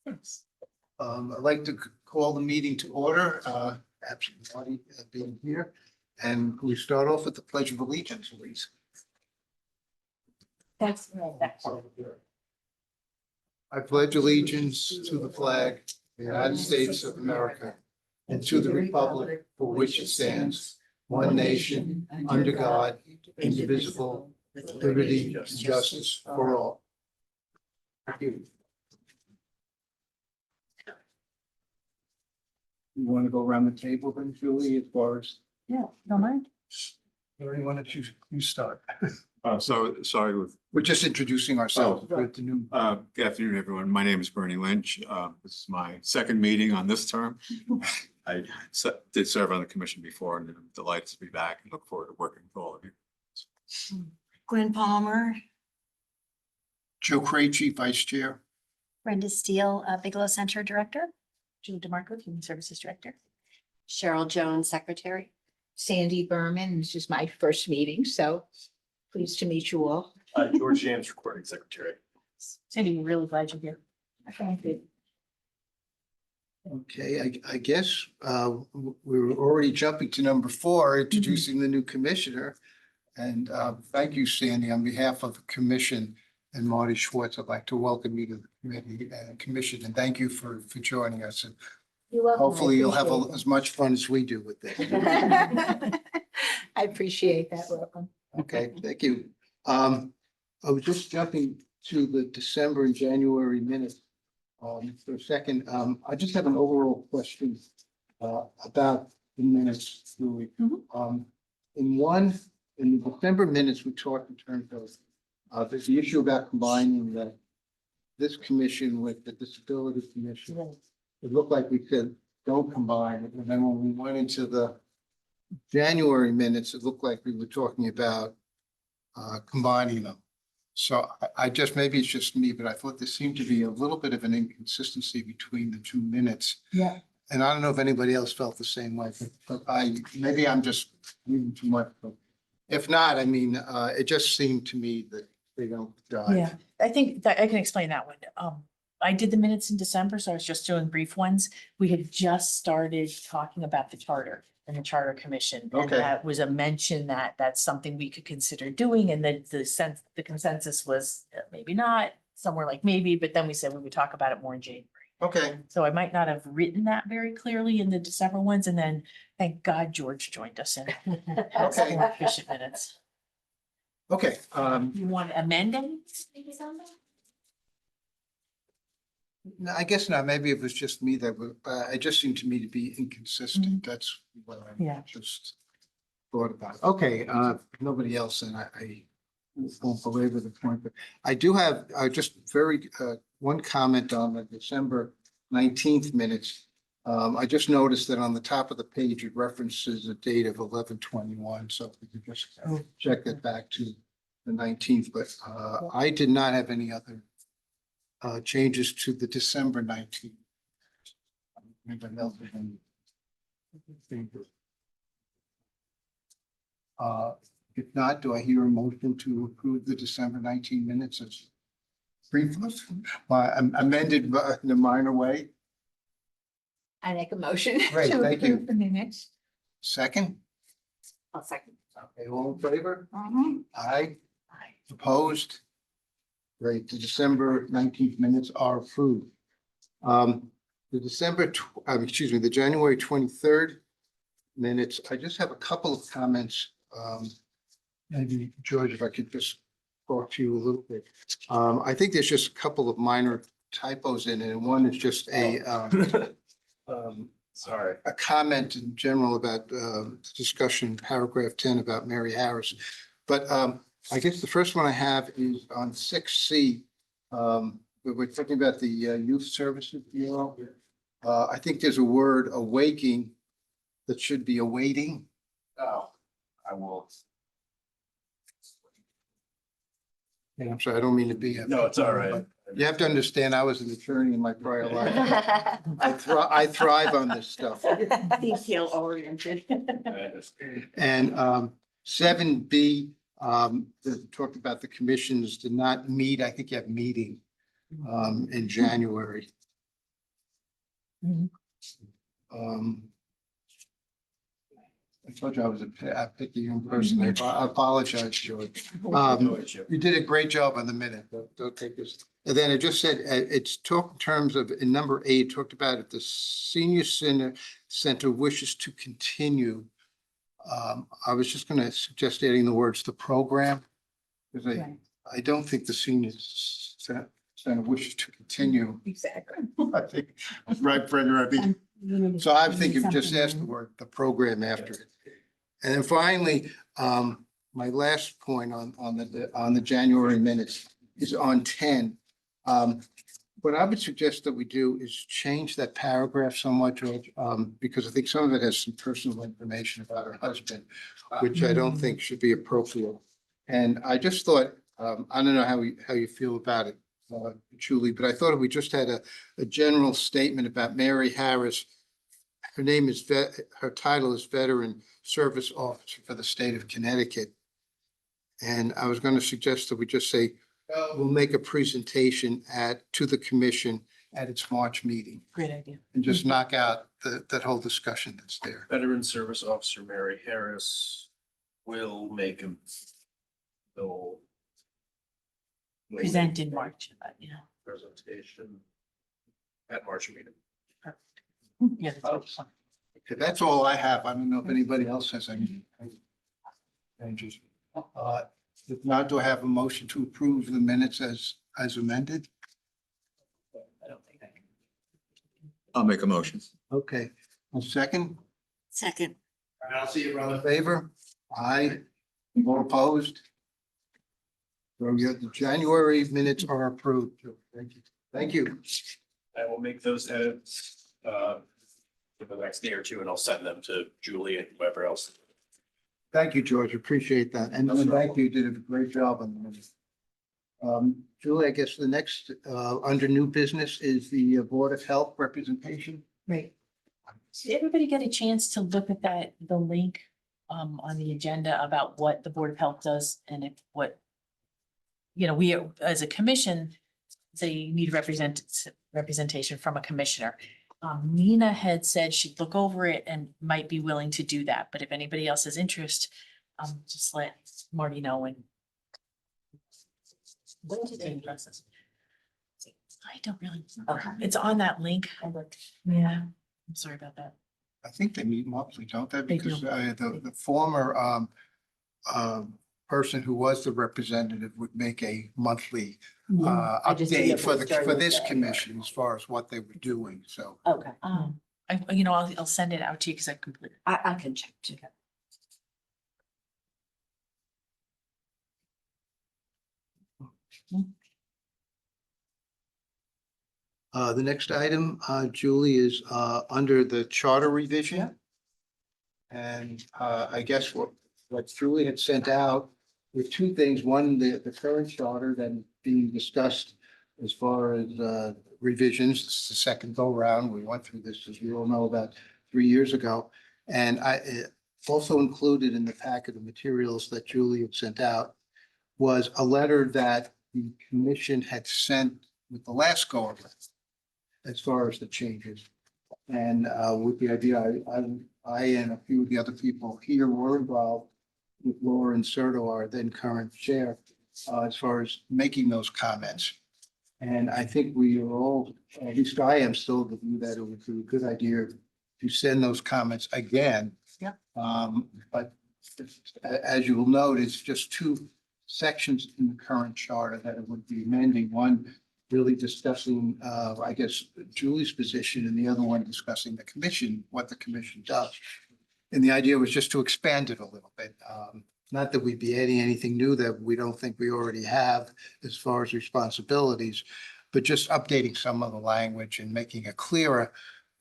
I'd like to call the meeting to order, absent Marty being here. And we start off with the Pledge of Allegiance, please. That's. I pledge allegiance to the flag of the United States of America and to the republic for which it stands, one nation, under God, indivisible, with liberty and justice for all. Thank you. You want to go around the table then, Julie, as far as, Yeah, don't mind. or you want to you start? So sorry with, We're just introducing ourselves with the new. good afternoon, everyone. My name is Bernie Lynch. This is my second meeting on this term. I did serve on the commission before and I'm delighted to be back and look forward to working with all of you. Gwen Palmer. Joe Craigie, Vice Chair. Brenda Steele, Bigelow Center Director. Jill DeMarco, Human Services Director. Cheryl Jones, Secretary. Sandy Berman, this is my first meeting, so pleased to meet you all. George James, Recording Secretary. Sandy, we're really glad you're here. Thank you. Okay, I guess we were already jumping to number 4, introducing the new commissioner. And thank you, Sandy, on behalf of the commission and Marty Schwartz, I'd like to welcome you to the committee and commission, and thank you for joining us. And You're welcome. hopefully you'll have as much fun as we do with this. I appreciate that. Welcome. Okay, thank you. I was just jumping to the December and January minutes for a second. I just have an overall question about the minutes, Julie. In the December minutes, we talked in terms of there's the issue about combining this commission with the disability commission. It looked like we said, don't combine it. And then when we went into the January minutes, it looked like we were talking about combining them. So I just, maybe it's just me, but I thought there seemed to be a little bit of an inconsistency between the 2 minutes. Yeah. And I don't know if anybody else felt the same way, but maybe I'm just reading too much. But if not, I mean, it just seemed to me that they don't jive. Yeah, I think that I can explain that one. I did the minutes in December, so I was just doing brief ones. We had just started talking about the charter and the charter commission. And Okay. that was a mention that that's something we could consider doing, and then the consensus was maybe not, somewhere like maybe, but then we said we would talk about it more in January. Okay, So I might not have written that very clearly in the December ones, and then thank God George joined us and had some Okay. more efficient minutes. okay. You want to amend any? No, I guess not. Maybe it was just me that, it just seemed to me to be inconsistent. That's what I Yeah. just thought about. Okay, nobody else, and I won't belabor the point, but I do have just very, one comment on the December 19th minutes. I just noticed that on the top of the page, it references a date of 11/21, so if we could just check that back to the 19th, but I did not have any other changes to the December 19th. Anybody else have any? If not, do I hear a motion to approve the December 19 minutes as brief, amended in a minor way? I make a motion. Great, to thank you. approve the minutes. Second, I'll second. okay, all in favor? Mhm. Aye. Opposed? Great, the December 19th minutes are approved. The January 23rd minutes, I just have a couple of comments. Maybe George, if I could just talk to you a little bit. I think there's just a couple of minor typos in it, and one is just Sorry. a comment in general about discussion, paragraph 10 about Mary Harris. But I guess the first one I have is on 6C. We're talking about the Youth Services Bureau. I think there's a word awaking that should be awaiting. Oh, I will. And I'm sorry, I don't mean to be. No, it's all right. You have to understand, I was an attorney in my prior life. I thrive on this stuff. Detail oriented. And 7B, talked about the commissions did not meet, I think you have meeting in January. Mhm. Um, I told you I was a picky young person. I apologize, George. You did a great job on the minute. Don't take this. And then it just said, it's talked in terms of, in number 8, talked about if the senior center wishes to continue. I was just gonna suggest adding the words "the program." Because Right. I don't think the senior center wishes to continue. Exactly. I think, right, Brenda, I think. So I think you just asked the word, the program after it. And then finally, my last point on the January minutes is on 10. What I would suggest that we do is change that paragraph somewhat, George, because I think some of it has some personal information about her husband, which I don't think should be appropriate. And I just thought, I don't know how you feel about it, Julie, but I thought if we just had a general statement about Mary Harris. Her name is her title is Veteran Service Officer for the state of Connecticut. And I was going to suggest that we just say, we'll make a presentation to the commission at its March meeting Great idea. and just knock out that whole discussion that's there. Veteran Service Officer Mary Harris will make a. will Present in March, yeah. Presentation at March meeting. Yeah, that's fine. Okay, that's all I have. I don't know if anybody else has any changes. If not, do I have a motion to approve the minutes as amended? I don't think I can. I'll make a motion. Okay, a second, Second. I'll see you all in favor? Aye. All opposed? So the January minutes are approved. Thank you. Thank you. I will make those edits for the next day or two, and I'll send them to Julie and whoever else. Thank you, George. Appreciate that. And thank you. You did a great job on the minutes. Julie, I guess the next, under new business is the Board of Health representation. Right. Did everybody get a chance to look at the link on the agenda about what the Board of Health does and if what, we, as a commission, they need representation from a commissioner. Nina had said she'd look over it and might be willing to do that, but if anybody else has interest, just let Marty know and. When did they process? I don't really remember. It's on that link. Yeah, I'm sorry about that. I think they meet monthly, don't they? They Because do. the former person who was the representative would make a monthly I just didn't know update if it for was during the this day. commission as far as what they were doing. So Okay, I'll send it out to you because I completed. I can check too. the next item, Julie, is under the charter revision. And I guess what Julie had sent out were two things. One, the current charter that being discussed as far as revisions. This is the second go round. We went through this, as you all know, about 3 years ago. And also included in the packet of materials that Julie had sent out was a letter that the commission had sent with the last go around as far as the changes. And with the idea, I and a few of the other people here were involved with Laura Inserto, our then current chair, as far as making those comments. And I think we are all, at least I am still of the view that it would be a good idea to send those comments again. Yeah. But as you will note, it's just two sections in the current charter that it would be amending. One really discussing, I guess, Julie's position, and the other one discussing the commission, what the commission does. And the idea was just to expand it a little bit. Not that we'd be adding anything new that we don't think we already have as far as responsibilities, but just updating some of the language and making it clearer,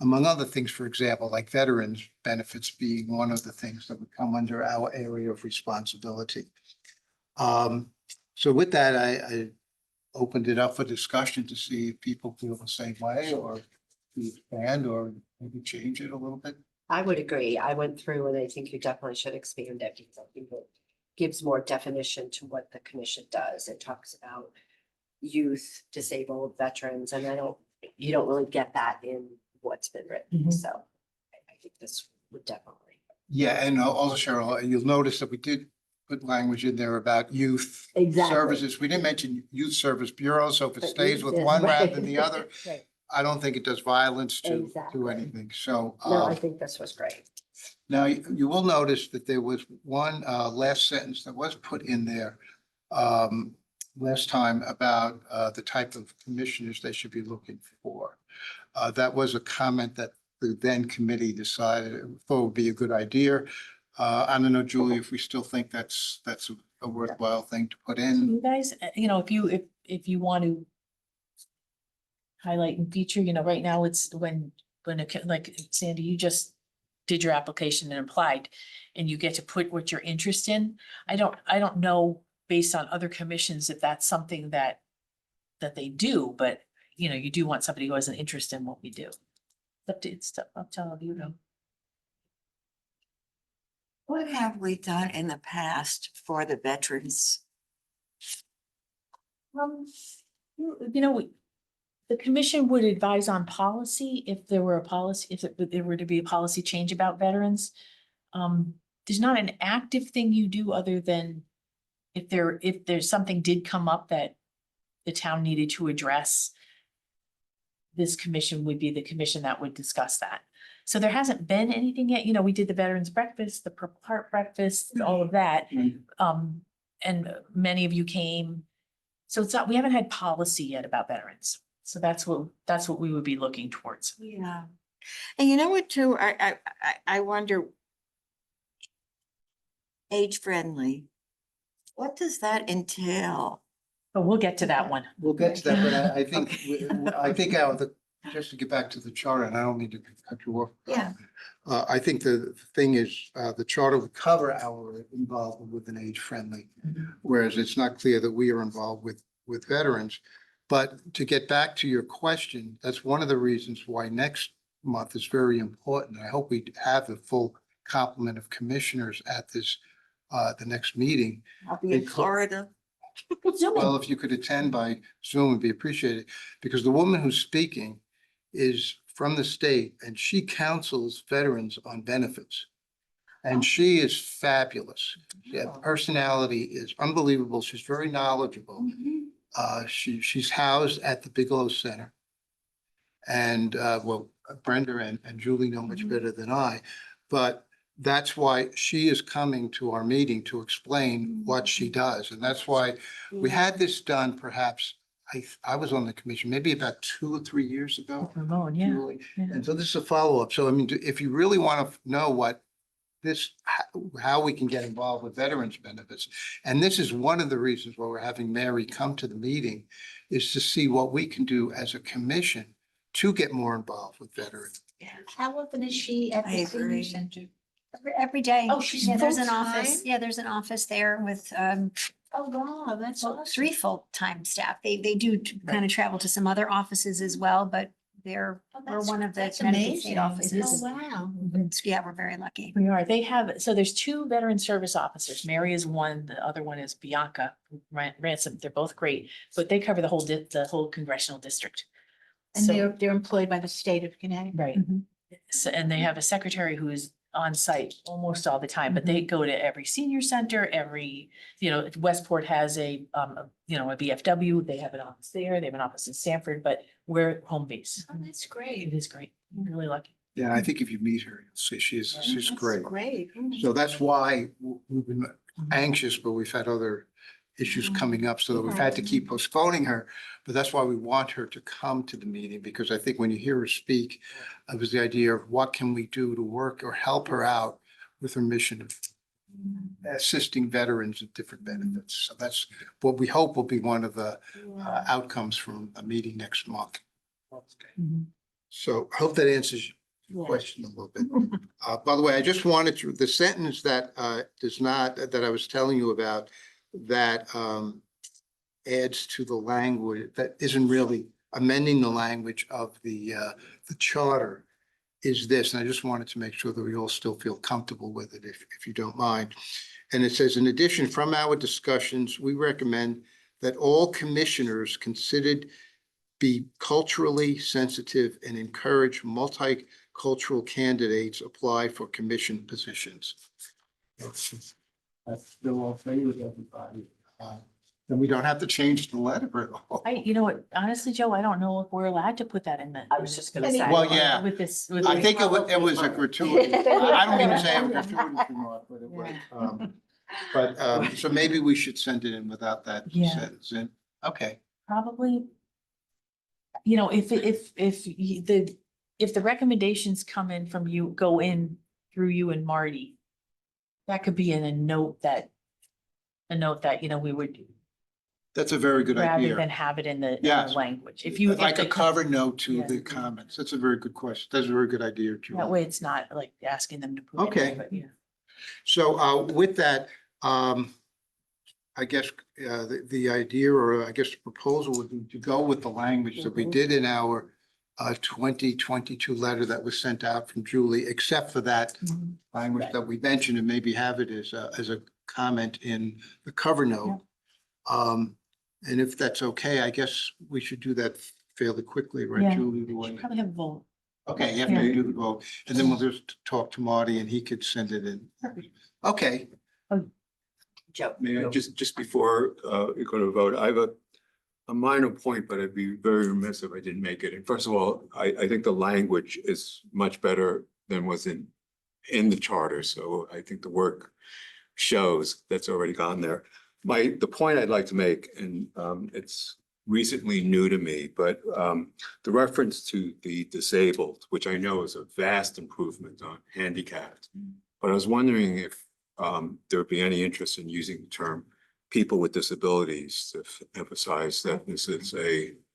among other things, for example, like veterans benefits being one of the things that would come under our area of responsibility. So with that, I opened it up for discussion to see if people feel the same way or to expand or maybe change it a little bit. I would agree. I went through and I think you definitely should expand it because I think it gives more definition to what the commission does. It talks about youth, disabled, veterans, and you don't really get that in what's been written, Mhm. so I think this would definitely. Yeah, and also Cheryl, you'll notice that we did put language in there about youth Exactly. services. We didn't mention youth service bureau, so if it But stays youth with is- one rather right. than the other, Right. I don't think it does violence to Exactly. anything. So No, I think this was great. now you will notice that there was one last sentence that was put in there last time about the type of commissioners they should be looking for. That was a comment that the then committee decided thought would be a good idea. I don't know, Julie, if we still think that's a worthwhile thing to put in. You guys, if you want to highlight and feature, right now it's like Sandy, you just did your application and applied, and you get to put what you're interested in. I don't know based on other commissions if that's something that they do, but you do want somebody who has an interest in what we do. It's up to all of you though. What have we done in the past for the veterans? The commission would advise on policy if there were a policy, if there were to be a policy change about veterans. There's not an active thing you do other than if there's something did come up that the town needed to address. This commission would be the commission that would discuss that. So there hasn't been anything yet. We did the veterans breakfast, the Purple Heart breakfast, all of that. And many of you came. So it's not, we haven't had policy yet about veterans. So that's what we would be looking towards. Yeah. And you know what, too, I wonder. Age friendly. What does that entail? But we'll get to that one. We'll get to that, but I think just to get back to the charter, and I don't mean to cut you off. Yeah. I think the thing is, the charter would cover our involvement with an age friendly, whereas it's not clear that we are involved with veterans. But to get back to your question, that's one of the reasons why next month is very important. I hope we have the full complement of commissioners at this, the next meeting. I'll be in Florida. Well, if you could attend by Zoom, would be appreciated, because the woman who's speaking is from the state and she counsels veterans on benefits. And she is fabulous. Yeah, personality is unbelievable. She's very knowledgeable. She's housed at the Bigelow Center. And well, Brenda and Julie know much better than I, but that's why she is coming to our meeting to explain what she does. And that's why we had this done perhaps, I was on the commission maybe about 2 or 3 years ago. Ramon, yeah. Julie. Yeah. And so this is a follow-up. So I mean, if you really want to know what how we can get involved with veterans benefits, and this is one of the reasons why we're having Mary come to the meeting, is to see what we can do as a commission to get more involved with veterans. How often is she at I the senior agree. center? Every day. Oh, she's Yeah, there's an full-time? office. Yeah, there's an office there with Oh, wow, that's awesome. 3 full-time staff. They do kind of travel to some other offices as well, but we're one of the That's Connecticut state amazing. offices. Oh, wow. Yeah, we're very lucky. We are. So there's 2 veteran service officers. Mary is one, the other one is Bianca Ransom. They're both great, but they cover the whole congressional district. And So- they're employed by the state of Connecticut. Right. So, and they have a secretary who is on site almost all the time, but they go to every senior center, Westport has a BFW, they have an office there, they have an office in Sanford, but we're home base. Oh, that's It great. is great. I'm really lucky. Yeah, I think if you meet her, you'll see she's That's great. Great. So that's why we've been anxious, but we've had other issues coming up so that we've had to keep postponing her. But that's why we want her to come to the meeting, because I think when you hear her speak, it was the idea of what can we do to work or help her out with her mission of assisting veterans with different benefits. So that's what we hope will be one of the outcomes from a meeting next month. So I hope that answers your question a little bit. By the way, I just wanted to, the sentence that that I was telling you about, that adds to the language, that isn't really amending the language of the charter, is this, and I just wanted to make sure that we all still feel comfortable with it, if you don't mind. And it says, in addition, from our discussions, we recommend that all commissioners considered be culturally sensitive and encourage multicultural candidates apply for commission positions. That's still all favor with everybody. Then we don't have to change the letter at all. You know what, honestly, Joe, I don't know if we're allowed to put that in the. I was just gonna say. Well, yeah. With this. with I the- think it was a gratuitous, I don't mean to say a gratuitous remark, but it was. So maybe we should send it in without that Yeah. sentence in. Okay, Probably. You know, if the recommendations come in from you, go in through you and Marty. That could be in a note that, you know, we would, that's a very good rather idea. than have it in the Yes. language. If you. Like if a the- cover note to Yeah. the comments. That's a very good question. That's a very good idea, That Julie. way it's not like asking them to. prove Okay. anything, but, yeah. So with that, I guess the idea, or I guess the proposal would be to go with the language that we did in our 2022 letter that was sent out from Julie, except for that language Right. that we mentioned, and maybe have it as a comment in the cover note. And if that's okay, I guess we should do that fairly quickly, right, Yeah. Julie? The We way- should probably have a vote. Okay, Yeah. after you do the vote, and then we'll just talk to Marty and he could send it in. Okay, Joe. May I just before you go to vote, I have a minor point, but I'd be very remiss if I didn't make it. And first of all, I think the language is much better than was in the charter. So I think the work shows that's already gone there. The point I'd like to make, and it's recently new to me, but the reference to the disabled, which I know is a vast improvement on handicapped. But I was wondering if there would be any interest in using the term people with disabilities to emphasize that this is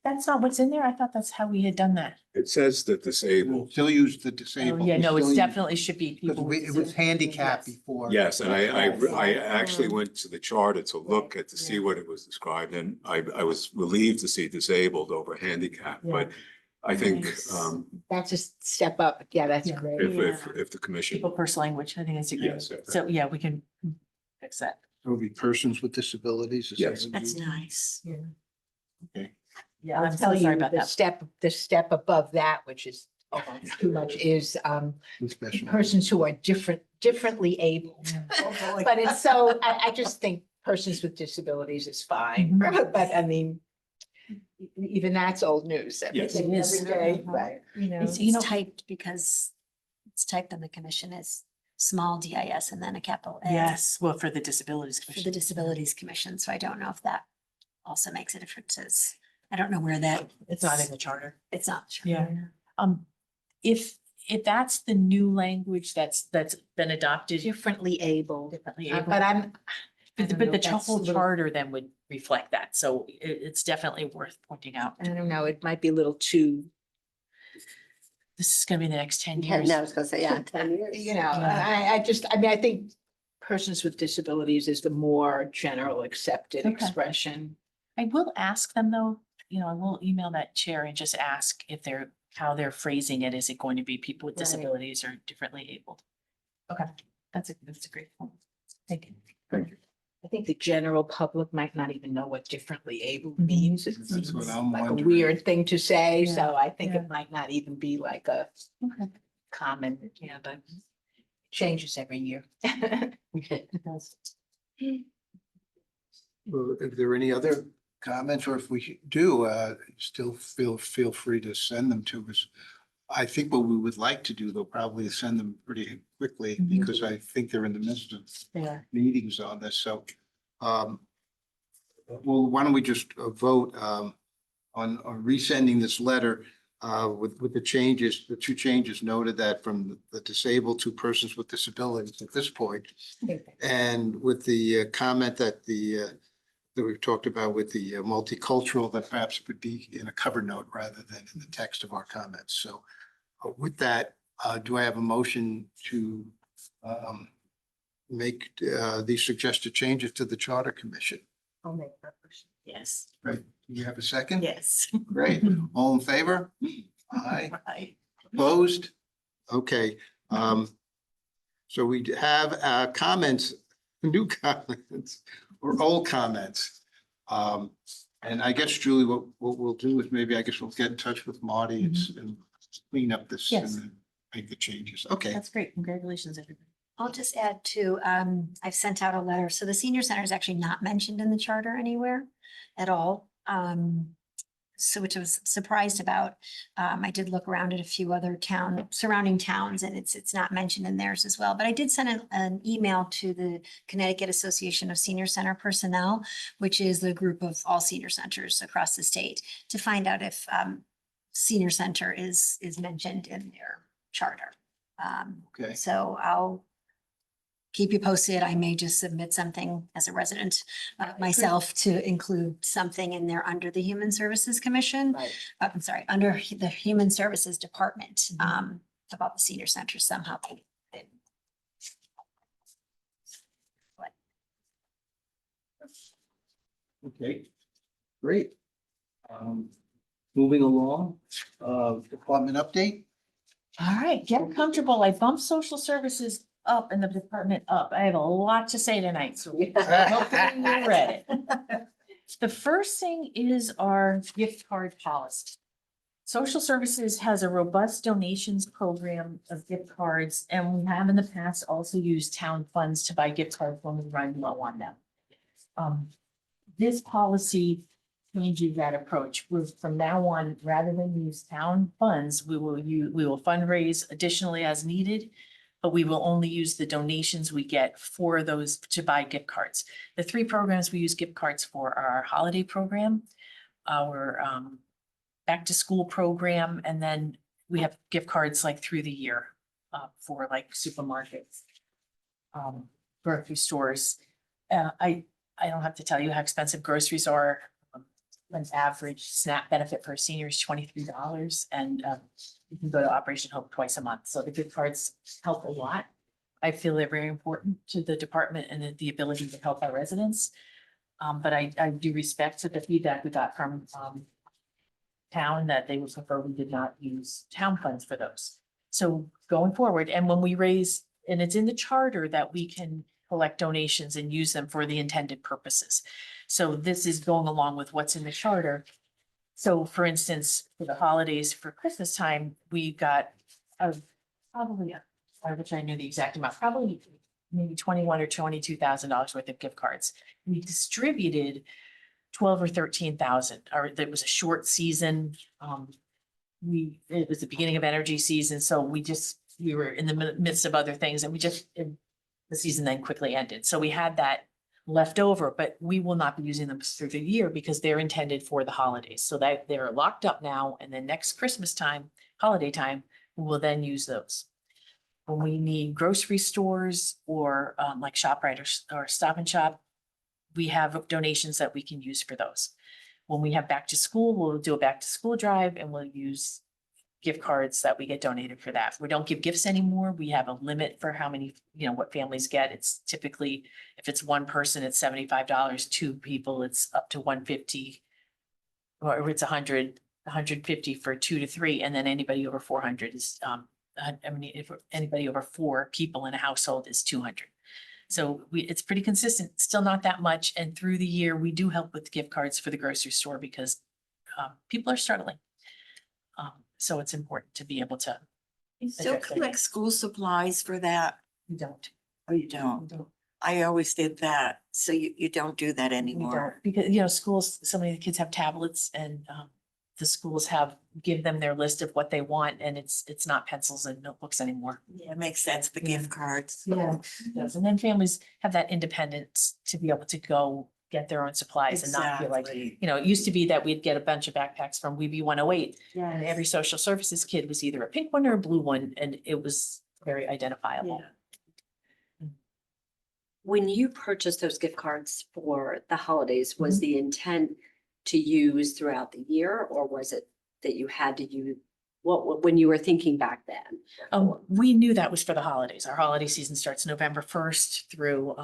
That's not what's in there. I thought that's how we had done that. it says that we'll disabled. still use the Oh, disabled. yeah, no, We'll it's still use- definitely should be Because people. with it was disabilities. handicapped Yes. before. Yes, and I actually Mm. went to the charter to look at to see what it was described, and I was relieved to see disabled over handicapped, but I think Nice. That's a step up. Yeah, that's Yeah. great. if the commission. People first language, I think it's a great. Yes, okay. So, yeah, we can fix that. It would be persons with disabilities. is that Yes. what That's you- nice. Okay. Yeah, I'll I'm tell so sorry you, about that. the step above that, which is almost too much, is With special- persons who are differently able. But it's so, I just think persons with disabilities is fine, but I mean, even that's old news. Yes. Every It is. day, but, you know. It's, you know, It's typed because it's typed on the commission as small DIS and then a capital A. yes, well, for the disabilities. For the Commission. Disabilities Commission, so I don't know if that also makes a difference, as I don't know where that, It's not in the charter. it's not. sure. Yeah. If that's the new language that's been adopted. Differently able. Differently Uh, able. But I'm. I But don't but know the if that's a whole little- charter then would reflect that, so it's definitely worth pointing out. I don't know, it might be a little too, This is gonna be the next 10 Yeah, years. no, I was gonna say, yeah, 10 years. you know, Yeah. I mean, I think persons with disabilities is the more general accepted Okay. expression. I will ask them though, you know, I will email that chair and just ask if how they're phrasing it. Is it going to be people with Right. disabilities or differently abled? Okay, that's a great point. Thank you. I think the general public might not even know what differently able Mhm. means. It's That's what I'm like a wondering. weird thing to say, so I think yeah. it might not even be like a Okay. common, yeah, but it changes every year. It does. Well, if there are any other comments, or if we do, still feel free to send them to us. I think what we would like to do, though, probably is send them pretty quickly, Mhm. because I think they're in the midst of Yeah. meetings on this, so. Well, why don't we just vote on resending this letter with the changes, the two changes noted, that from the disabled to persons with disabilities at this point. And with the comment that that we've talked about with the multicultural, that perhaps would be in a cover note rather than in the text of our comments. So with that, do I have a motion to make these suggested changes to the Charter Commission? I'll make that motion. Yes. Right, do you have a second? Yes. Great, all in favor? Aye, Right. opposed? Okay, so we have comments, new comments or old comments. And I guess, Julie, what we'll do is maybe, I guess we'll get in touch with Marty and clean up this and Yes. then make the changes. Okay. That's great. Congratulations, everybody. I'll just add to, I've sent out a letter. So the senior center is actually not mentioned in the charter anywhere at all. So which I was surprised about. I did look around at a few other surrounding towns and it's not mentioned in theirs as well. But I did send an email to the Connecticut Association of Senior Center Personnel, which is the group of all senior centers across the state, to find out if senior center is mentioned in their charter. Okay. So I'll keep you posted. I may just submit something as a resident myself to include something in there under the Human Services Commission. Right. I'm sorry, under the Human Services Department, about the senior center somehow. Okay, great. Moving along, department update. All right, get comfortable. I bumped social services up and the department up. I have a lot to say tonight, so hopefully you read it. The first thing is our gift card policy. Social Services has a robust donations program of gift cards, and we have in the past also used town funds to buy gift cards when we run low on them. This policy changes that approach. From now on, rather than use town funds, we will fundraise additionally as needed, but we will only use the donations we get for those to buy gift cards. The three programs we use gift cards for are our holiday program, our back to school program, and then we have gift cards like through the year for like supermarkets, grocery stores. I don't have to tell you how expensive groceries are. An average SNAP benefit for a senior is $23, and you can go to Operation Hope twice a month. So the gift cards help a lot. I feel they're very important to the department and the ability to help our residents. But I do respect the feedback we got from town that they would prefer we did not use town funds for those. So going forward, and when we raise, and it's in the charter that we can collect donations and use them for the intended purposes. So this is going along with what's in the charter. So for instance, for the holidays, for Christmas time, we got probably, I wish I knew the exact amount, probably maybe $21,000 or $22,000 worth of gift cards. We distributed 12 or 13,000, or there was a short season. It was the beginning of energy season, so we were in the midst of other things, and the season then quickly ended. So we had that left over, but we will not be using them through the year because they're intended for the holidays. So that they're locked up now, and then next Christmas time, holiday time, we will then use those. When we need grocery stores or like ShopRite or Stop and Shop, we have donations that we can use for those. When we have back to school, we'll do a back to school drive and we'll use gift cards that we get donated for that. We don't give gifts anymore. We have a limit for how many, what families get. It's typically, if it's one person, it's $75. Two people, it's up to $150. Or if it's $150 for 2 to 3, and then anybody over 400 is, if anybody over 4 people in a household is 200. So it's pretty consistent, still not that much. And through the year, we do help with gift cards for the grocery store because people are struggling. So it's important to be able to. You still collect school supplies for that? We don't. Oh, you don't? I always did that. So you don't do that We anymore? don't, because, schools, so many of the kids have tablets and the schools give them their list of what they want, and it's not pencils and notebooks anymore. Yeah, it makes sense, the gift cards. Yeah, it does. And then families have that independence to be able to go get their own supplies and not feel like, Exactly. it used to be that we'd get a bunch of backpacks from WeBe 108. And Yeah. every social services kid was either a pink one or a blue one, and it was very identifiable. When you purchased those gift cards for the holidays, was the intent to use throughout the year, or was it that you had to use, when you were thinking back then? We knew that was for the holidays. Our holiday season starts November 1st through,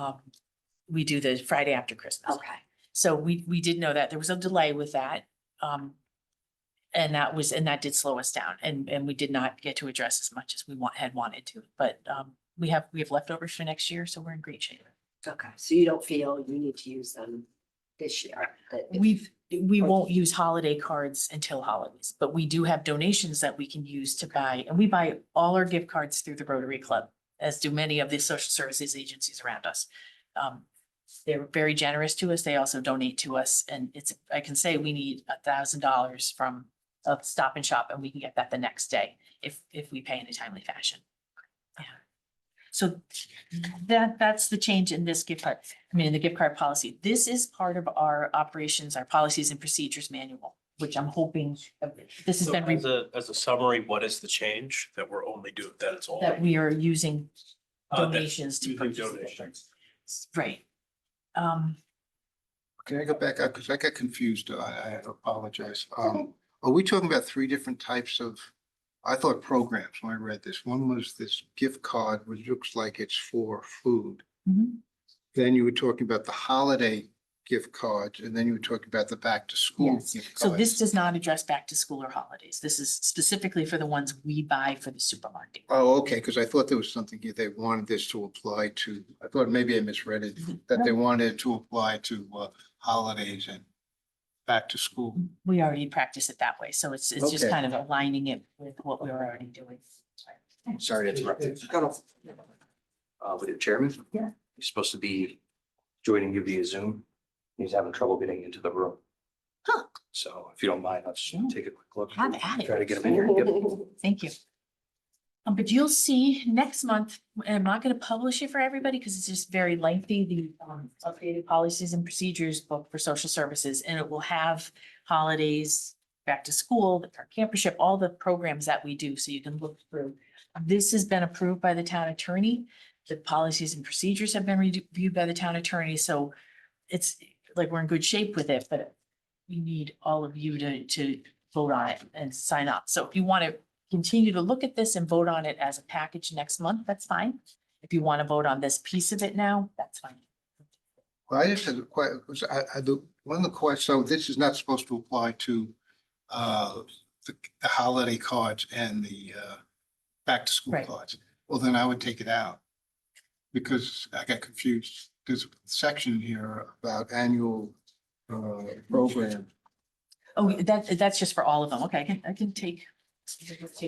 we do the Friday after Christmas. Okay. So we did know that there was a delay with that. And that did slow us down, and we did not get to address as much as we had wanted to, but we have leftovers for next year, so we're in great shape. Okay, so you don't feel you need to use them this year? That if- We won't use holiday cards until holidays, but we do have donations that we can use to buy, and we buy all our gift cards through the Rotary Club, as do many of the social services agencies around us. They're very generous to us. They also donate to us, and I can say we need $1,000 from a Stop and Shop, and we can get that the next day if we pay in a timely fashion. Yeah. So that's the change in this gift card, in the gift card policy. This is part of our operations, our policies and procedures manual, which I'm hoping, this has So been, as a summary, what is the change that we're only doing, that it's all? that we are using that donations to using purchase. donations. Right. Can I go back up? Because I got confused. I apologize. Are we talking about three different types of, I thought programs when I read this. One was this gift card, which looks like it's for food. Mhm. Then you were talking about the holiday gift cards, and then you were talking about the back to school Yes. gift So cards. this does not address back to school or holidays. This is specifically for the ones we buy for the supermarket. Oh, okay, because I thought there was something here, they wanted this to apply to, I thought maybe I misread it, that they wanted it to apply to holidays and back to school. We already practice it that way, so it's just Okay. kind of aligning it with what we were already doing. Sorry to interrupt. With the chairman? Yeah. He's supposed to be joining you via Zoom. He's having trouble getting into the room. Huh. So if you don't mind, let's Sure. take a quick look. Have at it. Try to get him in here. Yep. Thank you. But you'll see next month, and I'm not gonna publish it for everybody because it's just very lengthy, the updated policies and procedures book for social services, and it will have holidays, back to school, our campership, all the programs that we do, so you can look through. This has been approved by the town attorney. The policies and procedures have been reviewed by the town attorney, so it's like we're in good shape with it, but we need all of you to vote on it and sign up. So if you want to continue to look at this and vote on it as a package next month, that's fine. If you want to vote on this piece of it now, that's fine. Well, I just had one of the questions, so this is not supposed to apply to the holiday cards and the back to school Right. cards. Well, then I would take it out. Because I got confused. There's a section here about annual program. Oh, that's just for all of them. Okay, I can take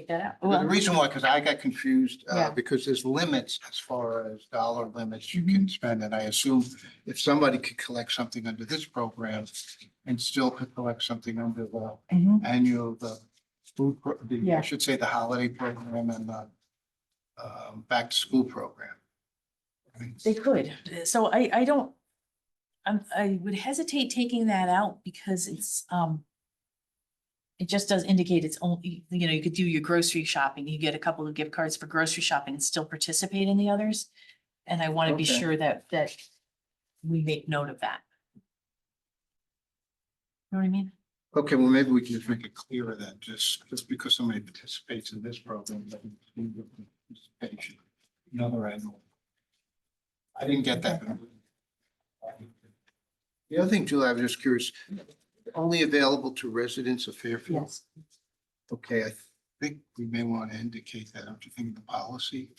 that out. The reason why, because I got confused, Yeah. because there's limits as far as dollar limits you can spend. And I assume if somebody could collect something under this program and still could collect something under the Mhm. annual, the food, Yeah. I should say the holiday program and the back to school program. They could. So I don't, I would hesitate taking that out because it's, it just does indicate it's only, you could do your grocery shopping. You get a couple of gift cards for grocery shopping and still participate in the others. And I want to be Okay. sure that we make note of that. You know what I mean? Okay, well, maybe we can just make it clearer then, just because somebody participates in this program, doesn't mean that participation in another annual. I didn't get that. The other thing, Julie, I was just curious, only available to residents of Fairfield? Yes. Okay, I think we may want to indicate that, don't you think, in the policy?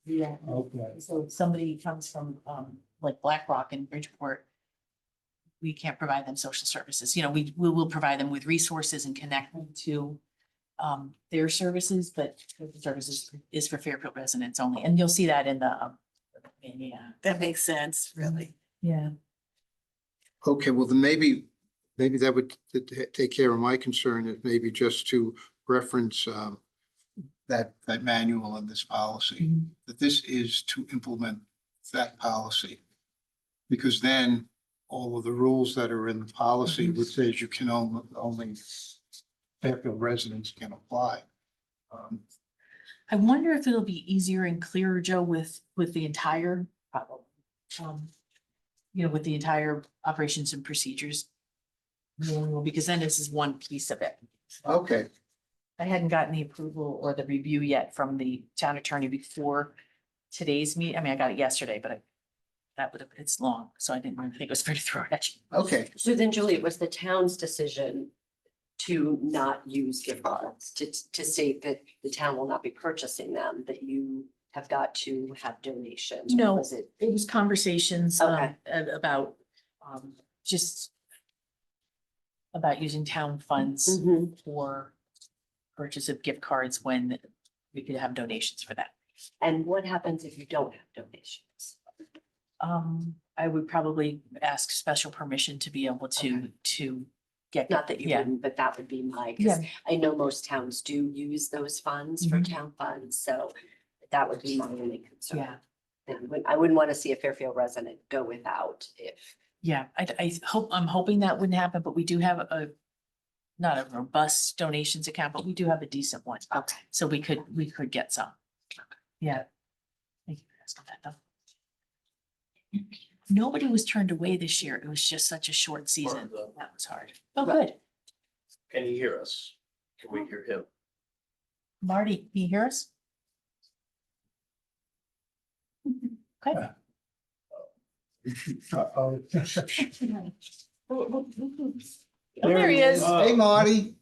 Yeah. Okay. So if somebody comes from like Black Rock and Bridgeport, we can't provide them social services. We will provide them with resources and connect them to their services, but the services is for Fairfield residents only. And you'll see that in the yeah. That makes sense, really. Yeah. Okay, well, then maybe that would take care of my concern, is maybe just to reference that manual in this policy, that this is to implement that policy. Because then all of the rules that are in the policy would say you can only Fairfield residents can apply. I wonder if it'll be easier and clearer, Joe, with the entire, with the entire operations and procedures. manual, because then this is one piece of it. Okay, I hadn't gotten the approval or the review yet from the town attorney before today's meet. I mean, I got it yesterday, but it's long, so I didn't really think it was fair to throw it at you. okay. So then, Julie, it was the town's decision to not use gift cards, to state that the town will not be purchasing them, that you have got to have donations? or No. Was it? It was conversations Okay. about just about using town funds Mhm. for purchase of gift cards when we could have donations for that. And what happens if you don't have donations? I would probably ask special permission to be able to get. Not that you Yeah. wouldn't, but that would be my, 'cause Yeah. I know most towns do use those funds for Mhm. town funds, so that would be my only concern. Yeah, And I wouldn't want to see a Fairfield resident go without if. yeah, I'm hoping that wouldn't happen, but we do have not a robust donations account, but we do have a decent one. Okay. So we could get some. Yeah. Thank you for asking that though. Nobody was turned away this year. It was just such a short season. That was hard. Oh, good. Can you hear us? Can we hear him? Marty, can you hear us? Okay. Uh-oh. Oh, there he is. Hey, Marty.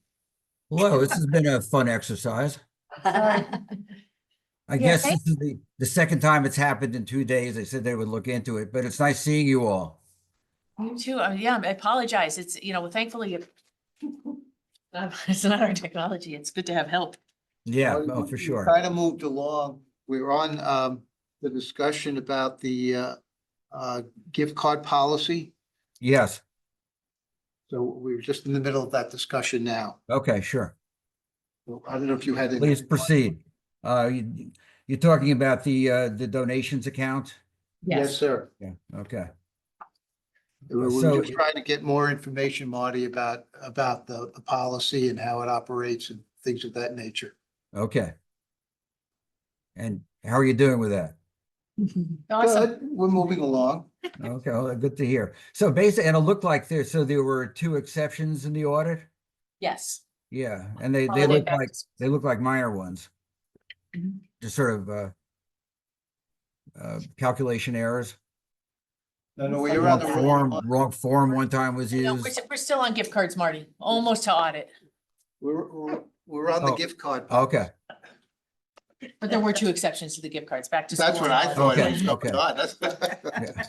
Hello, this has been a fun exercise. I Yeah, guess thank- this is the second time it's happened in 2 days. They said they would look into it, but it's nice seeing you all. You too. Yeah, I apologize. It's, thankfully it's not our technology. It's good to have help. Yeah, Marty, oh, for we sure. Kind of moved along. We were on the discussion about the gift card policy. Yes, So we were just in the middle of that discussion now. okay, sure. So I don't know if you had any. Please proceed. You're talking about the donations account? Yes, sir. Yeah, okay. We were So- just trying to get more information, Marty, about the policy and how it operates and things of that nature. Okay. And how are you doing with that? Awesome. Good, we're moving along. Okay, well, good to hear. So basically, and it looked like there were 2 exceptions in the audit? Yes. Yeah, and they Holiday look back- like minor ones. Mhm. Just sort of calculation errors. No, you're on Wrong the wrong form one time was No, used. we're still on gift cards, Marty. Almost to audit, we're on the Oh, gift card. Okay, but there were 2 exceptions to the gift cards. Back to school. That's what and I thought. holiday. Okay, Oh, okay. God, that's- yeah.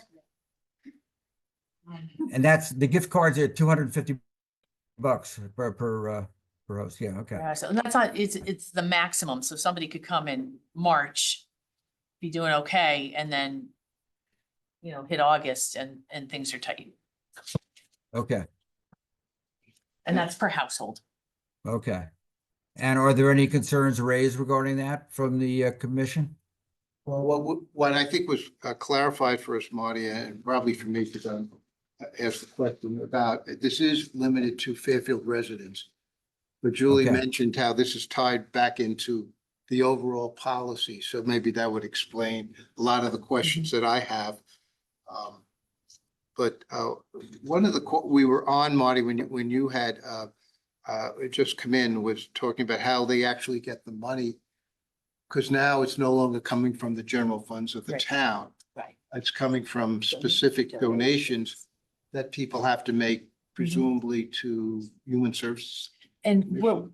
And that's, the gift cards are $250 per host. Yeah, okay. Yeah, so and that's not, it's the maximum. So somebody could come in March, be doing okay, and then, hit August and things are tight. Okay, And that's per household. okay. And are there any concerns raised regarding that from the commission? Well, what I think was clarified for us, Marty, and probably for me, because I asked the question about, this is limited to Fairfield residents. But Julie Okay. mentioned how this is tied back into the overall policy, so maybe that would explain a lot of the questions that I have. But one of we were on, Marty, when you had just come in, was talking about how they actually get the money. Because now it's no longer coming from the general funds of the Right. town. Right. It's coming from specific donations that people have to make presumably to human services. And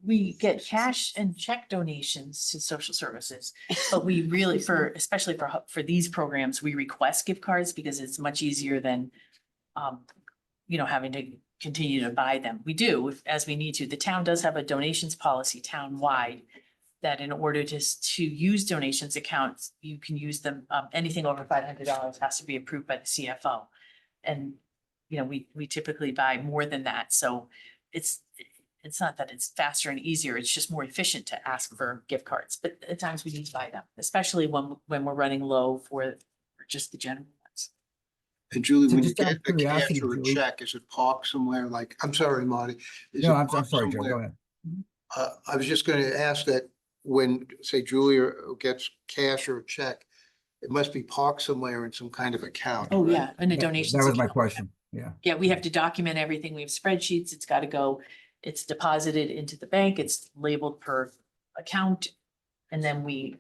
we get cash and check donations to social services, but we really, especially for these programs, we request gift cards because it's much easier than, having to continue to buy them. We do as we need to. The town does have a donations policy town-wide that in order to use donations accounts, you can use them, anything over $500 has to be approved by the CFO. And, we typically buy more than that. So it's not that it's faster and easier, it's just more efficient to ask for gift cards, but at times we need to buy them, especially when we're running low for just the general ones. And Julie, So when you just out of get a cash curiosity, or a Julie- check, is it parked somewhere like, I'm sorry, Marty. is No, it I'm parked sorry, Joe, somewhere? go ahead. I was just going to ask that when, say, Julia gets cash or a check, it must be parked somewhere in some kind of account. Oh, right? yeah, and the That donations. was my account. question, yeah. Yeah, we have to document everything. We have spreadsheets. It's got to go, it's deposited into the bank. It's labeled per account. And then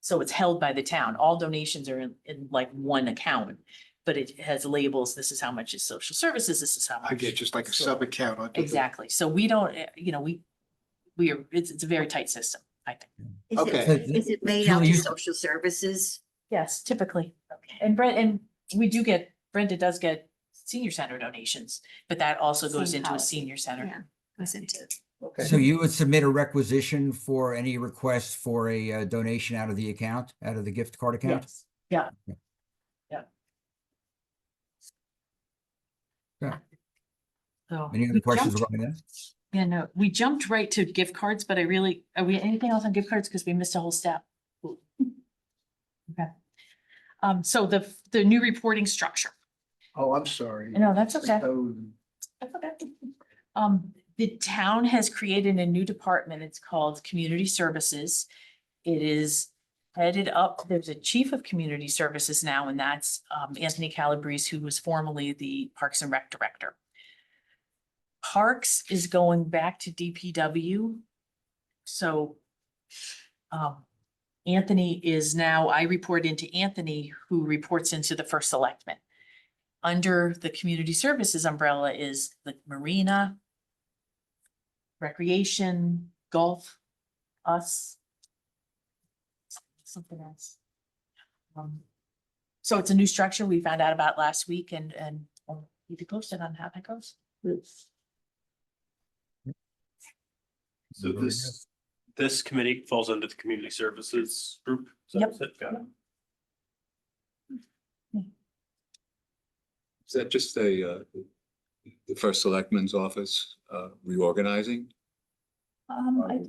so it's held by the town. All donations are in like one account, but it has labels. This is how much is social services. This is how much. I get just like a sub account. Exactly. So we don't, we are, it's a very tight system. I think. Okay. Is it made out Julie, to you- social services? Yes, typically. Okay. And Brenda does get senior center donations, but that also goes Same into a policy. senior center. Yeah, goes into. Okay. So you would submit a requisition for any request for a donation out of the account, out of the gift card account? Yes, yeah. Yeah. So. Any we other questions jumped- regarding that? Yeah, no, we jumped right to gift cards, but are we anything else on gift cards? Because we missed a whole step. Okay. So the new reporting structure. Oh, I'm sorry. No, that's okay. So, That's okay. The town has created a new department. It's called Community Services. It is headed up, there's a chief of community services now, and that's Anthony Calabrese, who was formerly the Parks and Rec director. Parks is going back to DPW. So Anthony is now, I report into Anthony, who reports into the first selectman. Under the community services umbrella is the marina, recreation, golf, us, something else. So it's a new structure we found out about last week, and I'll keep you posted on how that goes. So this committee falls under the community services group? Is that it? Got it. Is that just the first selectman's office reorganizing?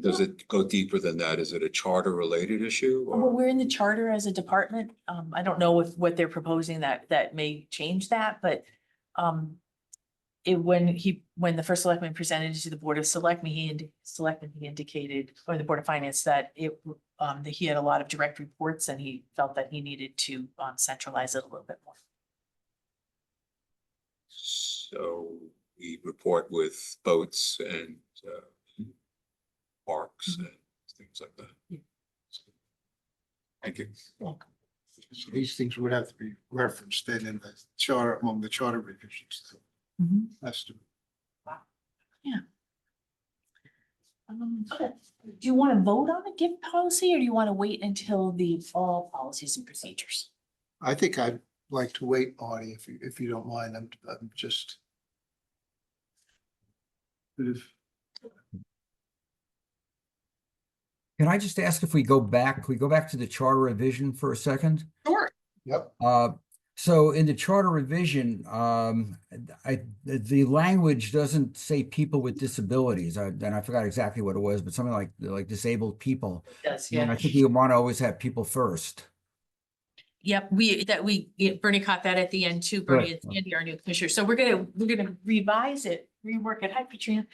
Does it go deeper than that? Is it a charter related issue? Well, Or we're in the charter as a department. I don't know if what they're proposing that may change that, but when the first selectman presented it to the Board of Selectmen, he indicated, or the Board of Finance, that that he had a lot of direct reports and he felt that he needed to centralize it a little bit more. so we report with boats and parks and things like that. Yeah. Thank you. so these things would have to be referenced then in the charter, among the charter revisions. That's to. Okay. Do you want to vote on the gift policy, or do you want to wait until the all policies and procedures? I think I'd like to wait, Marty, if you don't mind. I'm just. But if, Can I just ask if we go back to the charter revision for a second? Sure. yep, So in the charter revision, the language doesn't say people with disabilities. And I forgot exactly what it was, but something like disabled people. Does, And I think you want to always have people first. Yep, Bernie caught that at the end too, Bernie and Sandy, our new commissioner. So we're gonna revise it, rework it. Hi, Katrina.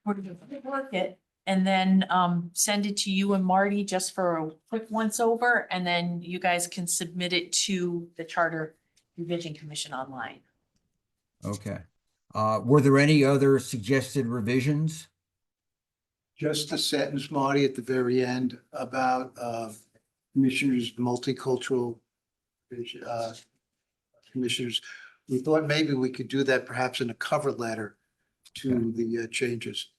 We're gonna rework it and then send it to you and Marty just for a quick once over, and then you guys can submit it to the Charter Revision Commission online. Okay. Were there any other suggested revisions? just the sentence, Marty, at the very end about commissioners, multicultural commissioners. We thought maybe we could do that perhaps in a cover letter to the changes.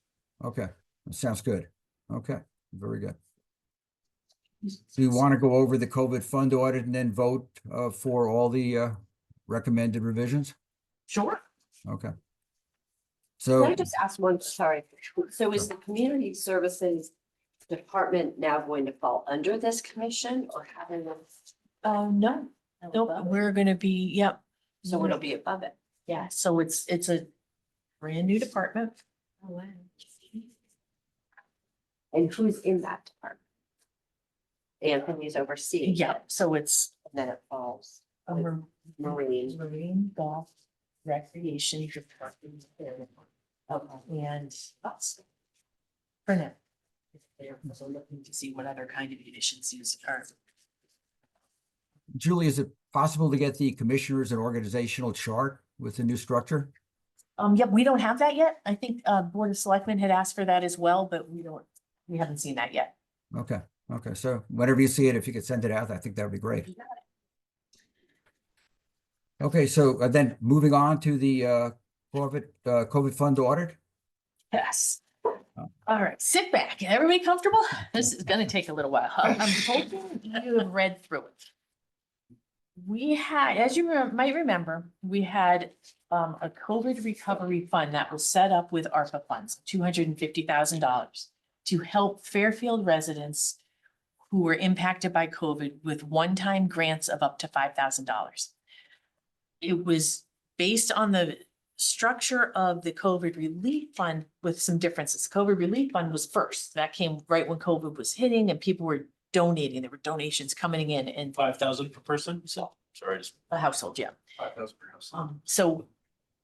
Okay, that sounds good. Okay, very good. Do you want to go over the COVID fund audit and then vote for all the recommended revisions? Sure. Okay. Can So, I just ask one, sorry, so is the community services department now going to fall under this commission or how do No, nope, we're gonna be, yep. so it'll be above it? Yeah, so it's a brand new department. And who's in that department? Anthony's overseeing. Yeah, it, so it's and then it falls. a Marine. marine golf recreation department. Okay. And us. For now. They're also looking to see what other kind of efficiencies are. Julie, is it possible to get the commissioners an organizational chart with the new structure? Yep, we don't have that yet. I think Board of Selectmen had asked for that as well, but we haven't seen that yet. Okay, okay. So whenever you see it, if you could send it out, I think that would be great. Okay, so then moving on to the COVID fund audit. Yes. All right, sit back. Everybody comfortable? This is gonna take a little while. I'm hoping you have read through it. We had, as you might remember, we had a COVID recovery fund that was set up with ARPA funds, $250,000 to help Fairfield residents who were impacted by COVID with one-time grants of up to $5,000. It was based on the structure of the COVID relief fund with some differences. COVID relief fund was first. That came right when COVID was hitting and people were donating. There were donations coming in and 5,000 per person, so, sorry, just a household, yeah. 5,000 per house. So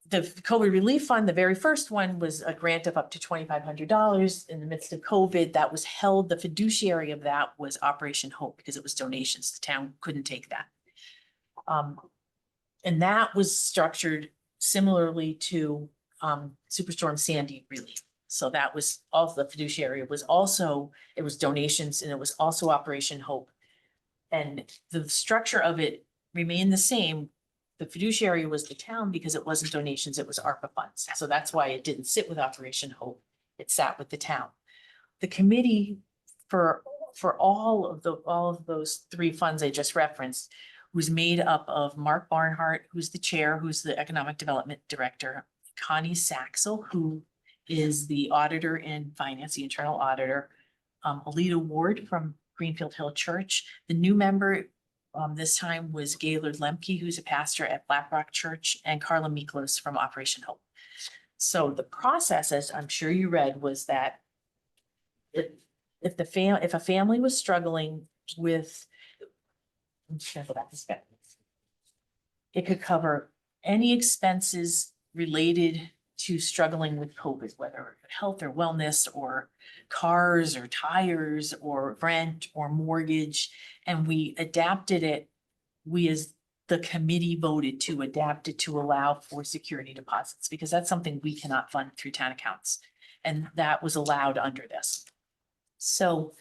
the COVID relief fund, the very first one was a grant of up to $2,500 in the midst of COVID that was held. The fiduciary of that was Operation Hope because it was donations. The town couldn't take that. And that was structured similarly to Superstorm Sandy relief. So that was all the fiduciary was also, it was donations and it was also Operation Hope. And the structure of it remained the same. The fiduciary was the town because it wasn't donations, it was ARPA funds. So that's why it didn't sit with Operation Hope. It sat with the town. The committee for all of those three funds I just referenced was made up of Mark Barnhart, who's the chair, who's the economic development director, Connie Saxel, who is the auditor in finance, the internal auditor, Alita Ward from Greenfield Hill Church. The new member this time was Gaylord Lemke, who's a pastor at Blackrock Church, and Carla Miklos from Operation Hope. So the process, as I'm sure you read, was that if a family was struggling with, I'm just gonna go back a step. It could cover any expenses related to struggling with COVID, whether health or wellness or cars or tires or rent or mortgage. And we adapted it. We as the committee voted to adapt it to allow for security deposits because that's something we cannot fund through town accounts. And that was allowed under this. So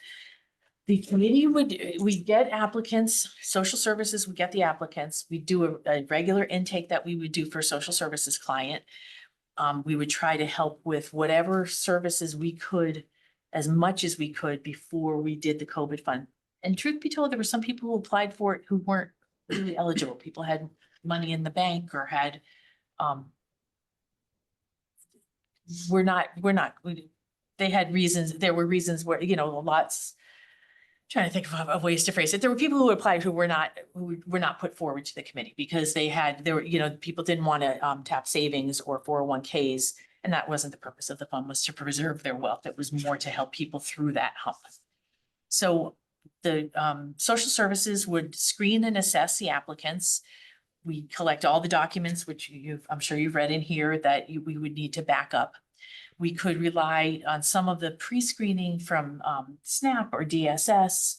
the committee we get applicants, social services, we get the applicants, we do a regular intake that we would do for a social services client. We would try to help with whatever services we could, as much as we could before we did the COVID fund. And truth be told, there were some people who applied for it who weren't really eligible. People had money in the bank or had, they had reasons, there were reasons where, lots, trying to think of ways to phrase it. There were people who applied who were not put forward to the committee because people didn't want to tap savings or 401ks. And that wasn't the purpose of the fund, was to preserve their wealth. It was more to help people through that hump. So the social services would screen and assess the applicants. We collect all the documents, which I'm sure you've read in here that we would need to back up. We could rely on some of the pre-screening from SNAP or DSS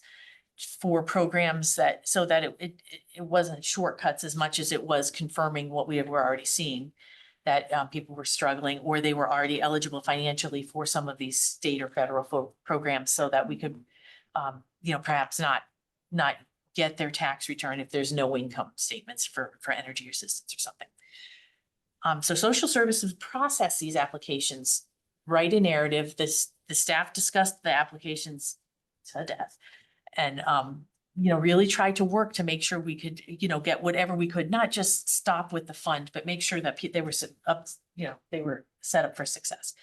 for programs so that it wasn't shortcuts as much as it was confirming what we were already seeing, that people were struggling or they were already eligible financially for some of these state or federal programs so that we could, perhaps not get their tax return if there's no income statements for energy assistance or something. So social services process these applications, write a narrative. The staff discussed the applications to death and, really try to work to make sure we could, get whatever we could, not just stop with the fund, but make sure that they were they were set up for success.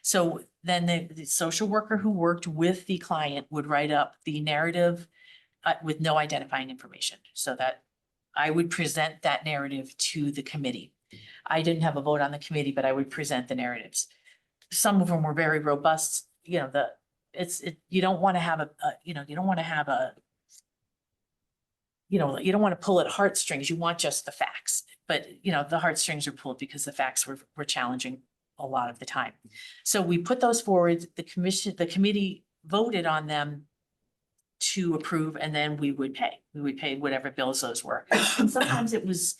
So then the social worker who worked with the client would write up the narrative with no identifying information so that I would present that narrative to the committee. I didn't have a vote on the committee, but I would present the narratives. Some of them were very robust. You don't want to have you don't want to pull at heartstrings. You want just the facts, but the heartstrings are pulled because the facts were challenging a lot of the time. So we put those forward. The committee voted on them to approve, and then we would pay. We would pay whatever bills those were. And sometimes it was,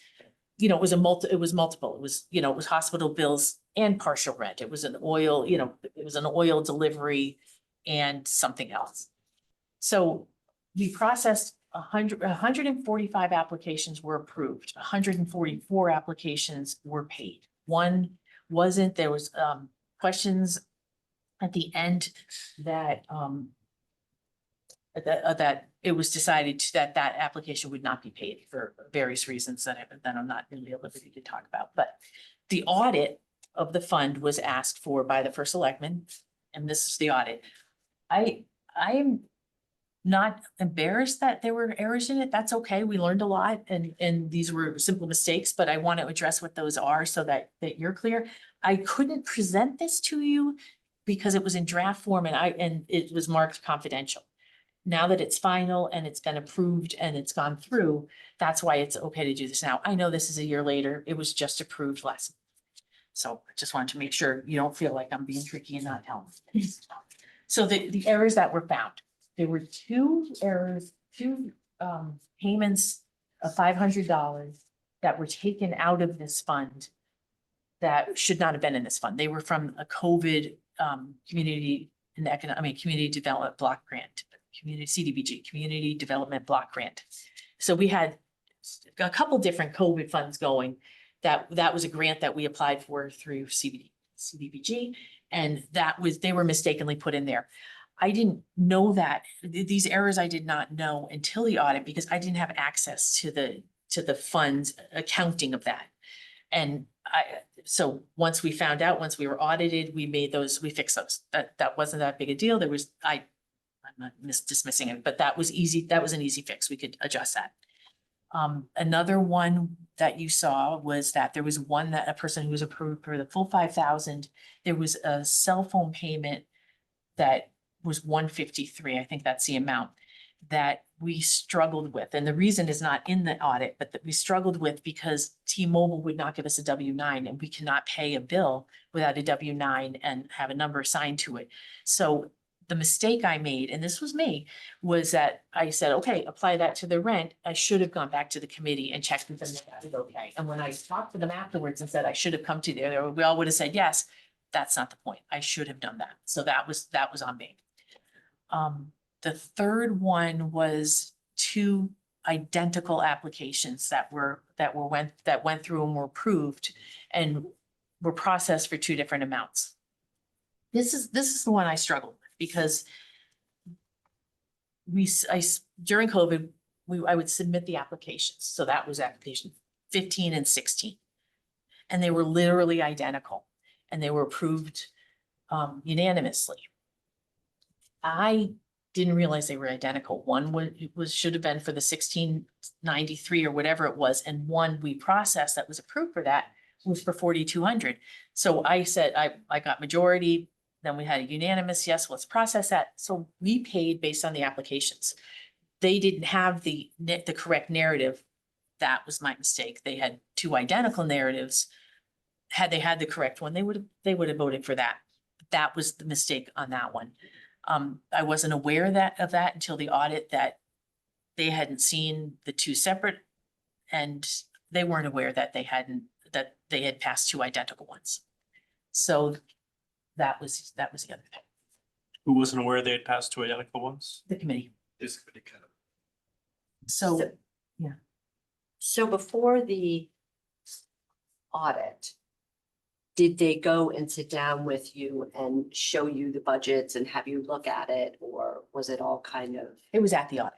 it was multiple. It was hospital bills and partial rent. It was an oil, delivery and something else. So we processed 145 applications were approved. 144 applications were paid. One wasn't. There was questions at the end that, that it was decided that that application would not be paid for various reasons that I'm not really at liberty to talk about. But the audit of the fund was asked for by the first selectman, and this is the audit. I'm not embarrassed that there were errors in it. That's okay. We learned a lot and these were simple mistakes, but I want to address what those are so that you're clear. I couldn't present this to you because it was in draft form and it was marked confidential. Now that it's final and it's been approved and it's gone through, that's why it's okay to do this now. I know this is a year later. It was just approved last. So I just wanted to make sure you don't feel like I'm being tricky and not telling. So the errors that were found, there were two errors, two payments of $500 that were taken out of this fund that should not have been in this fund. They were from a COVID community development block grant, CDBG, Community Development Block Grant. So we had a couple different COVID funds going. That was a grant that we applied for through CDBG, and they were mistakenly put in there. I didn't know that. These errors I did not know until the audit because I didn't have access to the fund's accounting of that. And so once we found out, once we were audited, we fixed those. That wasn't that big a deal. I'm not dismissing it, but that was easy. That was an easy fix. We could adjust that. Another one that you saw was that there was a person who was approved for the full 5,000. There was a cell phone payment that was 153. I think that's the amount that we struggled with. And the reason is not in the audit, but that we struggled with because T-Mobile would not give us a W-9 and we cannot pay a bill without a W-9 and have a number assigned to it. So the mistake I made, and this was me, was that I said, okay, apply that to the rent. I should have gone back to the committee and checked with them that that was okay. And when I talked to them afterwards and said I should have come to there, we all would have said, yes, that's not the point. I should have done that. So that was on me. The third one was two identical applications that went through and were approved and were processed for two different amounts. This is the one I struggled with because during COVID, I would submit the applications. So that was application 15 and 16. And they were literally identical and they were approved unanimously. I didn't realize they were identical. One should have been for the 1693 or whatever it was. And one we processed that was approved for that was for 4,200. So I said, I got majority, then we had a unanimous, yes, let's process that. So we paid based on the applications. They didn't have the correct narrative. That was my mistake. They had two identical narratives. Had they had the correct one, they would have voted for that. That was the mistake on that one. I wasn't aware of that until the audit, that they hadn't seen the two separate and they weren't aware that they had passed two identical ones. So that was the other thing. Who wasn't aware they had passed two identical ones? The committee. This committee kind of. So So before the audit, did they go and sit down with you and show you the budgets and have you look at it? Or was it all kind of? it was at the audit.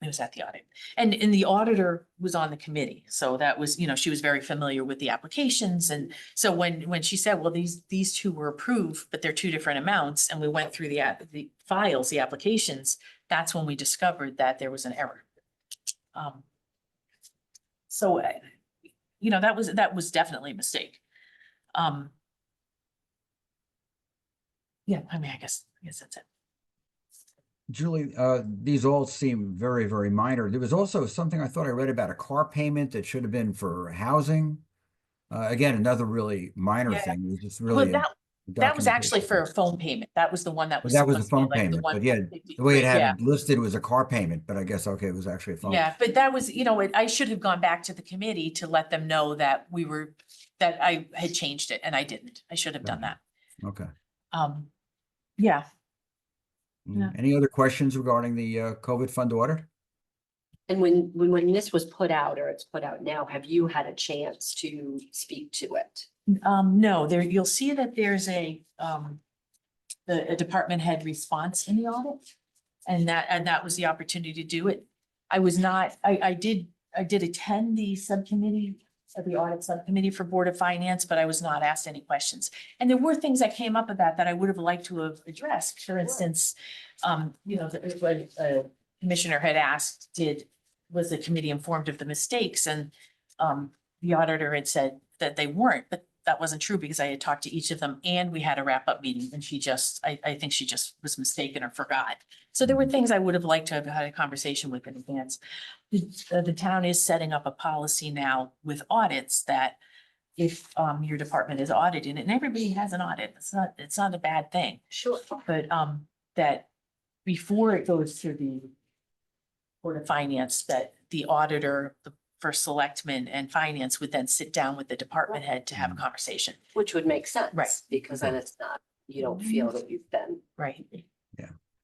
It was at the audit. And the auditor was on the committee. So that was, she was very familiar with the applications. And so when she said, well, these two were approved, but they're two different amounts, and we went through the files, the applications, that's when we discovered that there was an error. So, that was definitely a mistake. Yeah, I guess that's it. Julie, these all seem very, very minor. There was also something I thought I read about a car payment that should have been for housing. Again, another really minor Yeah. thing. It was just Well, really. that was actually for a phone payment. That was the one that was. That was a supposed to be phone like the payment, but 150. the way it had Yeah. it listed was a car payment, but I guess, okay, it was actually a phone. Yeah, but that was, I should have gone back to the committee to let them know that that I had changed it and I didn't. I should have done that. Okay. Yeah. Yeah. Any other questions regarding the COVID fund audit? And when this was put out, or it's put out now, have you had a chance to speak to it? No, you'll see that there's a department head response in the audit. And that was the opportunity to do it. I was not, I did attend the subcommittee, the audit subcommittee for Board of Finance, but I was not asked any questions. And there were things that came up about that I would have liked to have addressed. For instance, you know, what a commissioner had asked, was the committee informed of the mistakes? And the auditor had said that they weren't, but that wasn't true because I had talked to each of them and we had a wrap-up meeting and I think she just was mistaken or forgot. So there were things I would have liked to have had a conversation with in advance. The town is setting up a policy now with audits that if your department is audited, and everybody has an audit, it's not a bad thing. Sure. But that before it goes to the Board of Finance, that the auditor, the first selectman and finance would then sit down with the department head to have a conversation. Which would make sense. Right. Because then it's not, you don't feel that you've been. Right.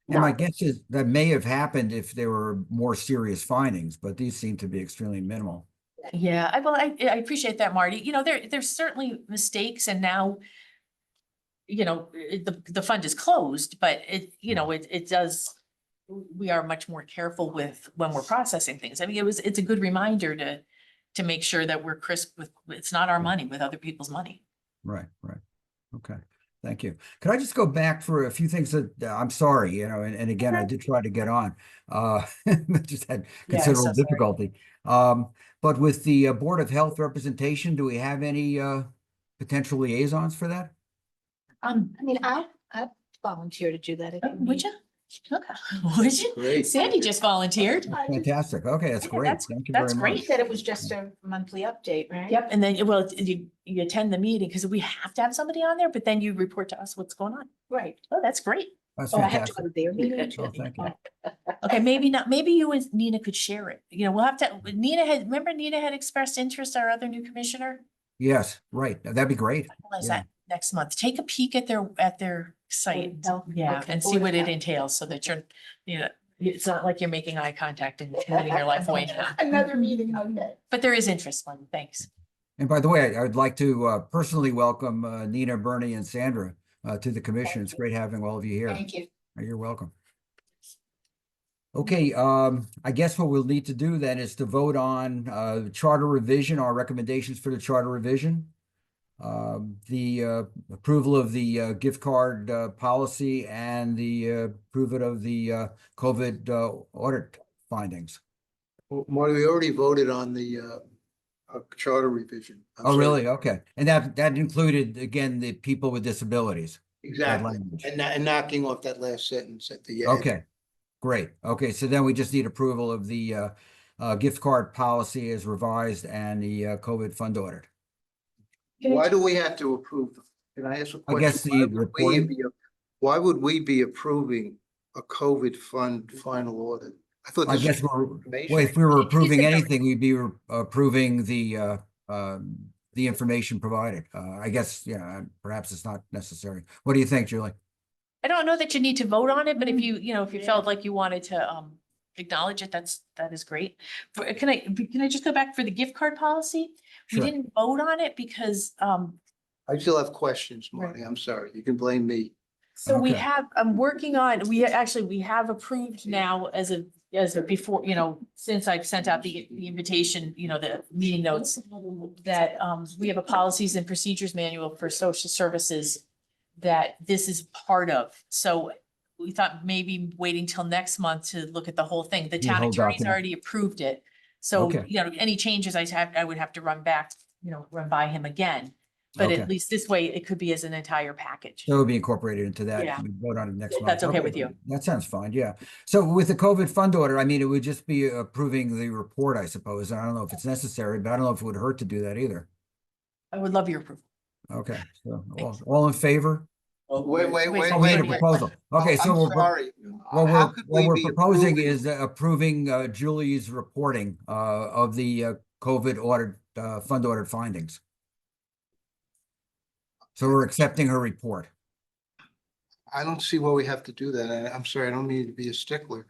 And my guess is that may have happened if there were more serious findings, but these seem to be extremely minimal. Yeah, I appreciate that, Marty. You know, there's certainly mistakes and now, you know, the fund is closed, but it does, we are much more careful with when we're processing things. I mean, it's a good reminder to make sure that we're crisp with, it's not our money, with other people's money. Right. Okay, thank you. Could I just go back for a few things that, I'm sorry, you know, and again, I did try to get on, just had Yeah, I'm so considerable sorry. difficulty. But with the Board of Health representation, do we have any potential liaisons for that? I mean, I volunteer to do that. if you Would need. you? Okay. Would you? Great. Sandy just volunteered. Fantastic. Okay, that's Yeah, great. that's- Thank you that's very great. You much. said it was just a monthly update, right? Yep, and then, well, you attend the meeting because we have to have somebody on there, but then you report to us what's going on. Right. Oh, that's great. That's Oh, I have to fantastic. go to their meeting. Oh, thank you. Okay, maybe not, maybe you and Nina could share it. You know, we'll have to, remember Nina had expressed interest, our other new commissioner? Yes, right. That'd be great. Was Yeah. that next month? Take a peek at their site. Health, Yeah, okay. and see what it entails so that you're, you know, it's not like you're making eye contact and letting your life away. Another meeting, okay. But there is interest, Lynn. Thanks. And by the way, I would like to personally welcome Nina, Bernie, and Sandra to the commission. It's great having all of you here. Thank you. You're welcome. Okay, I guess what we'll need to do then is to vote on charter revision, our recommendations for the charter revision. The approval of the gift card policy and the approval of the COVID audit findings. Well, Marty, we already voted on the charter revision. I'm Oh, sorry. really? Okay. And that included, again, the people with disabilities. that Exactly. language. And knocking off that last sentence at the end. Okay, great. Okay, so then we just need approval of the gift card policy as revised and the COVID fund audit. Why do we have to approve them? Can I ask a question? guess the reporting- Why would we be approving a COVID fund final audit? I thought I this guess was we're, information. well, if we were approving a- anything, we'd be approving the information provided. I guess, yeah, perhaps it's not necessary. What do you think, Julie? I don't know that you need to vote on it, but if you felt like you wanted to acknowledge it, that is great. Can I just go back for the gift card policy? We Sure. didn't vote on it because I still have questions, Marty. I'm sorry. You can blame me. so we Okay. I'm working on, we have approved now as of before, since I've sent out the invitation, the meeting notes, that we have a policies and procedures manual for social services that this is part of. So we thought maybe waiting till next month to look at the whole thing. The The town whole attorney's document. already approved it. So, Okay. any changes I would have to run back, run by him again. But Okay. at least this way, it could be as an entire package. So it'll be incorporated into that. Yeah. We vote on it next If month. that's okay with you. That sounds fine, yeah. So with the COVID fund order, I mean, it would just be approving the report, I suppose. I don't know if it's necessary, but I don't know if it would hurt to do that either. I would love your approval. Okay, so all in favor? Wait, Wait, Oh, we need a wait. proposal. Okay, so I'm we're, sorry. what How we're, could what we we're be proposing approving- is approving Julie's reporting of the COVID audit, fund audit findings. So we're accepting her report. I don't see why we have to do that. I'm sorry, I don't mean to be a stickler.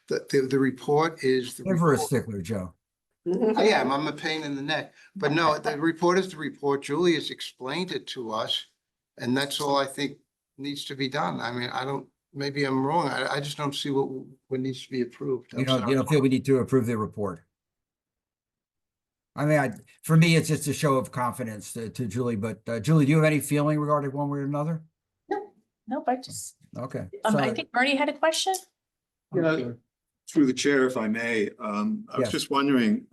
The report is. the Give her a report. stickler, Joe. I am, I'm a pain in the neck, but no, the report is the report. Julie has explained it to us. And that's all I think needs to be done. I mean, I don't, maybe I'm wrong. I just don't see what needs to be approved. You I'm don't, sorry. you don't feel we need to approve the report? I mean, for me, it's just a show of confidence to Julie, but Julie, do you have any feeling regarding one way or another? Nope, I just, Okay. I sorry. think Bernie had a question. Yeah, through the chair, if I may, I was Yes. just wondering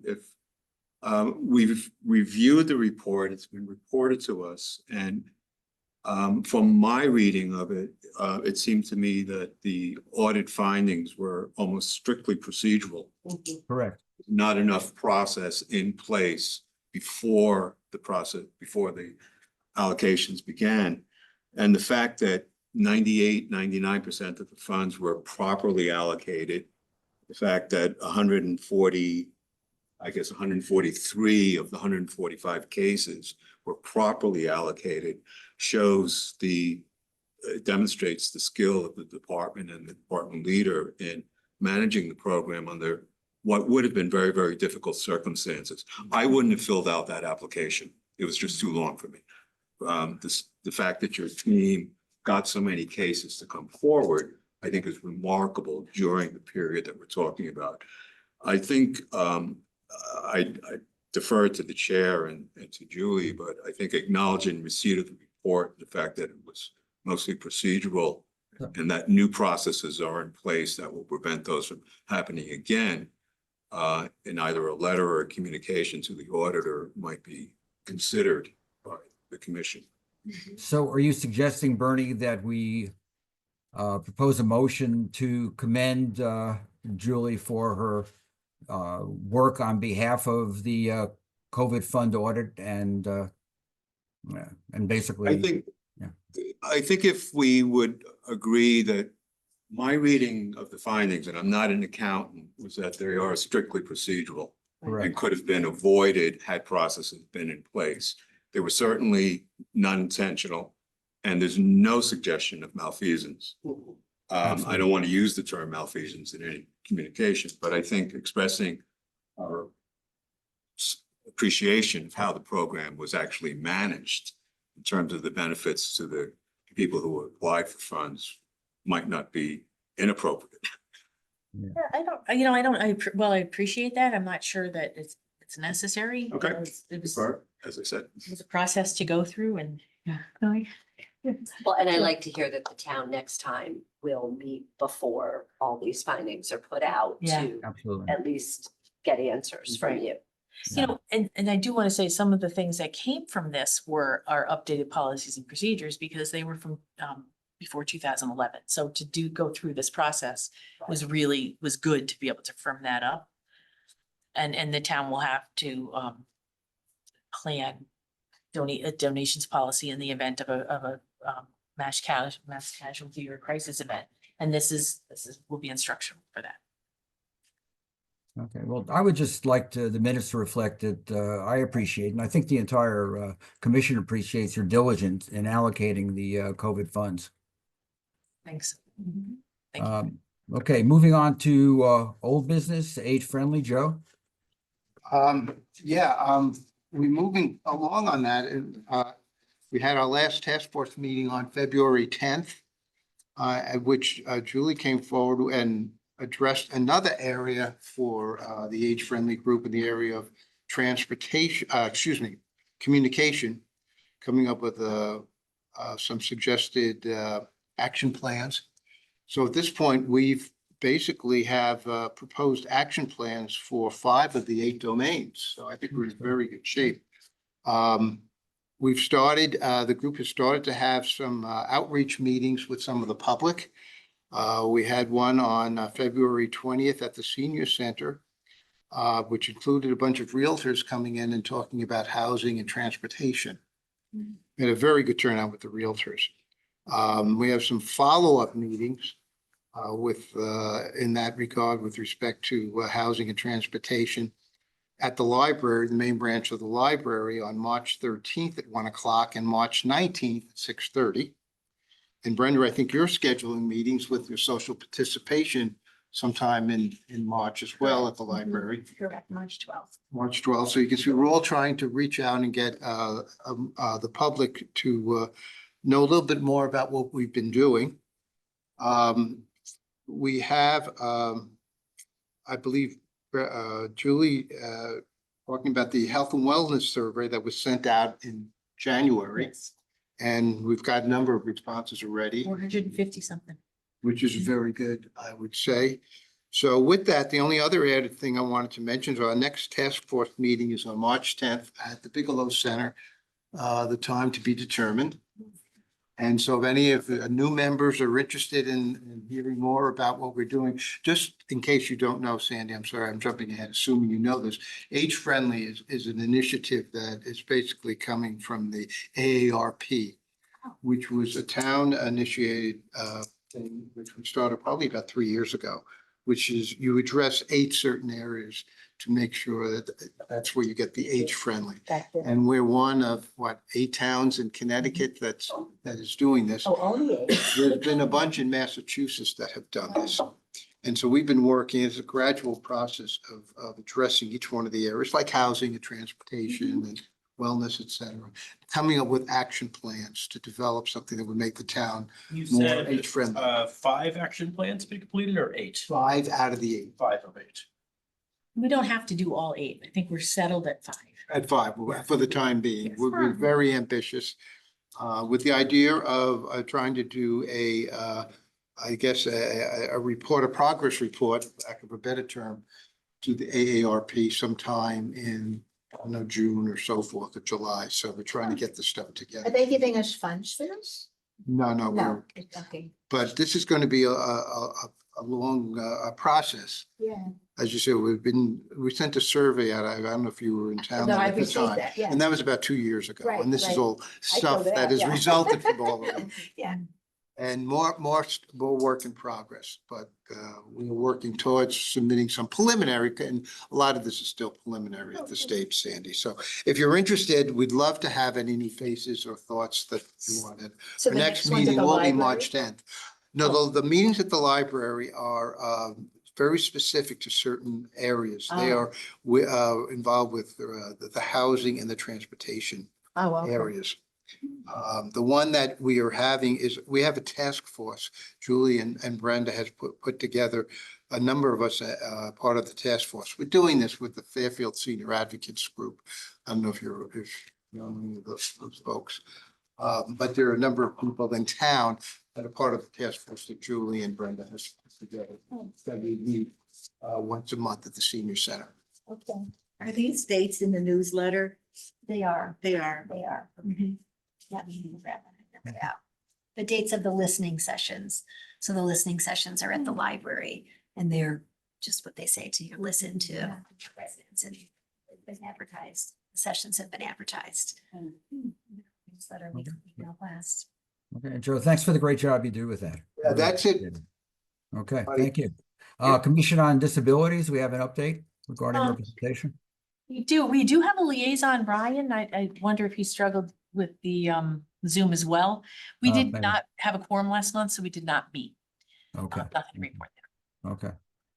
if we've reviewed the report, it's been reported to us, and from my reading of it, it seemed to me that the audit findings were almost strictly procedural. Correct. Not enough process in place before the allocations began. And the fact that 99% of the funds were properly allocated, the fact that 143 of the 145 cases were properly allocated shows demonstrates the skill of the department and the department leader in managing the program under what would have been very, very difficult circumstances. I wouldn't have filled out that application. It was just too long for me. The fact that your team got so many cases to come forward, I think is remarkable during the period that we're talking about. I think I defer to the chair and to Julie, but I think acknowledging receipt of the report, the fact that it was mostly procedural and that new processes are in place that will prevent those from happening again, in either a letter or a communication to the auditor might be considered by the commission. So are you suggesting, Bernie, that we propose a motion to commend Julie for her work on behalf of the COVID fund audit and basically. I think if we would agree that my reading of the findings, and I'm not an accountant, was that they are strictly procedural and Correct. could have been avoided had processes been in place. They were certainly not intentional, and there's no suggestion of malfeasance. I don't want to use the term malfeasance in any communication, but I think expressing our appreciation of how the program was actually managed in terms of the benefits to the people who applied for funds might not be inappropriate. Yeah, I appreciate that. I'm not sure that it's necessary. Okay. It was As I said. a process to go through and. Well, and I like to hear that the town next time will meet before all these findings are put out Yeah. to Absolutely. at least get answers from Right. you. You know, and I do want to say some of the things that came from this were our updated policies and procedures because they were from before 2011. So to go through this process was good to be able to firm that up. And the town will have to plan a donations policy in the event of a mass casualty or crisis event. And this will be instructional for that. Okay, well, I would just like the minutes to reflect that I appreciate, and I think the entire commission appreciates your diligence in allocating the COVID funds. Thanks. Thank you. Okay, moving on to old business, age-friendly, Joe. We're moving along on that. And we had our last task force meeting on February 10th, at which Julie came forward and addressed another area for the age-friendly group in the area of communication, coming up with some suggested action plans. So at this point, we've basically have proposed action plans for 5 of the 8 domains. So I think we're in very good shape. We've started, the group has started to have some outreach meetings with some of the public. We had one on February 20th at the Senior Center, which included a bunch of realtors coming in and talking about housing and transportation. We had a very good turnout with the realtors. We have some follow-up meetings in that regard with respect to housing and transportation at the library, the main branch of the library, on March 13th at 1 o'clock and March 19th at 6:30. And Brenda, I think you're scheduling meetings with your social participation sometime in March as well at the library. Correct, March 12th. March 12th. So you can see we're all trying to reach out and get the public to know a little bit more about what we've been doing. We have, I believe, Julie, talking about the health and wellness survey that was sent out in January. And we've got a number of responses already, 450 something. which is very good, I would say. So with that, the only other added thing I wanted to mention is our next task force meeting is on March 10th at the Bigelow Center. The time to be determined. And so if any of the new members are interested in hearing more about what we're doing, just in case you don't know, Sandy, I'm sorry, I'm jumping ahead, assuming you know this. Age Friendly is an initiative that is basically coming from the AARP, which was a town initiated thing, which we started probably about 3 years ago, which is you address 8 certain areas to make sure that that's where you get the age friendly. And we're one of 8 towns in Connecticut that is doing this. Oh, only 8. There's been a bunch in Massachusetts that have done this. And so we've been working, it's a gradual process of addressing each one of the areas, like housing and transportation and wellness, et cetera. Coming up with action plans to develop something that would make the town You more said, age friendly. 5 action plans to be completed or 8? 5 out of the 8. 5 of 8. We don't have to do all 8. I think we're settled at 5. At 5, for the time being. Yes. We're very ambitious with the idea of trying to do I guess, a report, a progress report, lack of a better term, to the AARP sometime in, I don't know, June or so forth, or July. So we're trying to get the stuff Are together. they giving us funds for this? No, No, okay, but this is going to be a long process. yeah. As you said, we sent a survey out. I don't know if you were in town No, I at the received time. that, yeah. And that was about 2 years ago. Right, And this is right. all I stuff know that has yeah. resulted from all of it. Yeah. And more work in progress, but we're working towards submitting some preliminary, and a lot of this is still preliminary at the stage, Sandy. So if you're interested, we'd love to have any new faces or thoughts that you wanted. So Our the next one's at meeting the will be library? March 10th. No, the meetings at the library are very specific to certain areas. They Oh. are involved with the housing and the transportation Oh, okay. areas. The one that we are having is, we have a task force. Julie and Brenda has put together a number of us, part of the task force. We're doing this with the Fairfield Senior Advocates Group. I don't know if you know any of those folks. But there are a number of people in town that are part of the task force that Julie and Brenda has put together. That we meet once a month at the senior center. Okay. Are these dates in the newsletter? They are, They are. they are. Yeah. Yeah. The dates of the listening sessions. So the listening sessions are at the library and they're just what they say to you, listen to residents, and they've been advertised. The sessions have been advertised. Newsletter week, last. Okay, Joe, thanks for the great job you do with that. Yeah, that's it. Okay, Buddy. thank you. Commission on Disabilities, we have an update regarding representation. We do have a liaison, Brian. I wonder if he struggled with the Zoom as well. We did maybe. not have a quorum last month, so we did not meet. Okay, Nothing to report there. okay.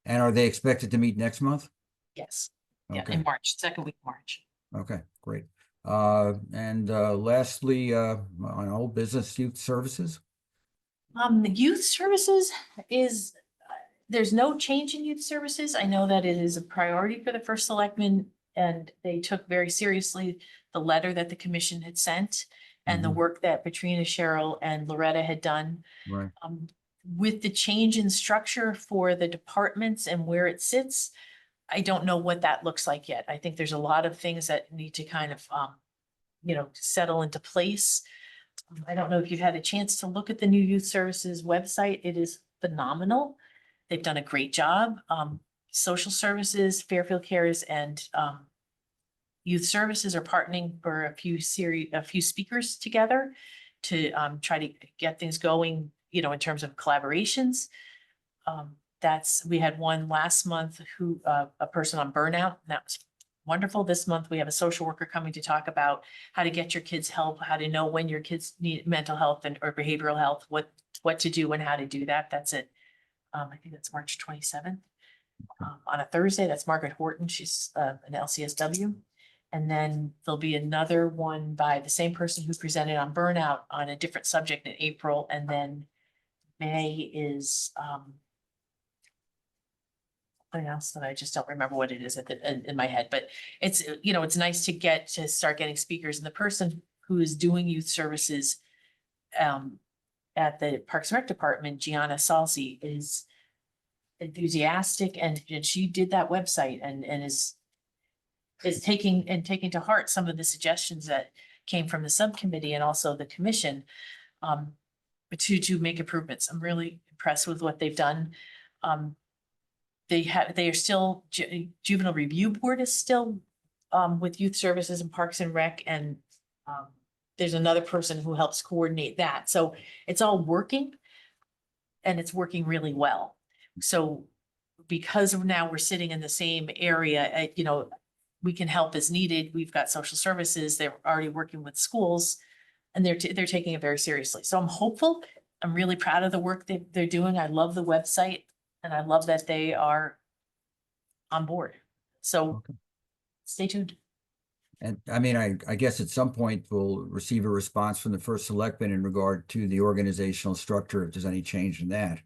And are they expected to meet next month? Yes, yeah, Okay, in March, second week of March. okay, great. And lastly, on old business youth services? The youth services is, there's no change in youth services. I know that it is a priority for the first selectman, and they took very seriously the letter that the commission had sent and the Mhm. work that Katrina, Cheryl, and Loretta had done. Right, With the change in structure for the departments and where it sits, I don't know what that looks like yet. I think there's a lot of things that need to kind of, settle into place. I don't know if you've had a chance to look at the new youth services website. It is phenomenal. They've done a great job. Social services, Fairfield Cares, and youth services are partnering for a few speakers together to try to get things going, in terms of collaborations. We had one last month who, a person on burnout, and that was wonderful. This month, we have a social worker coming to talk about how to get your kids help, how to know when your kids need mental health or behavioral health, what to do and how to do that. That's it. I think that's March 27th. On a Thursday, that's Margaret Horton. She's an LCSW. And then there'll be another one by the same person who presented on burnout on a different subject in April, and then May is something else that I just don't remember what it is in my head, but it's, you know, it's nice to start getting speakers, and the person who is doing youth services at the Parks and Rec Department, Gianna Salsi, is enthusiastic, and she did that website and is taking to heart some of the suggestions that came from the subcommittee and also the commission to make improvements. I'm really impressed with what they've done. They are still, Juvenile Review Board is still with Youth Services and Parks and Rec, and there's another person who helps coordinate that. So it's all working, and it's working really well. So because now we're sitting in the same area, you know, we can help as needed. We've got social services. They're already working with schools, and they're taking it very seriously. So I'm hopeful. I'm really proud of the work they're doing. I love the website, and I love that they are on board. So stay tuned. And I mean, I guess at some point we'll receive a response from the first selectman in regard to the organizational structure, if there's any change in that.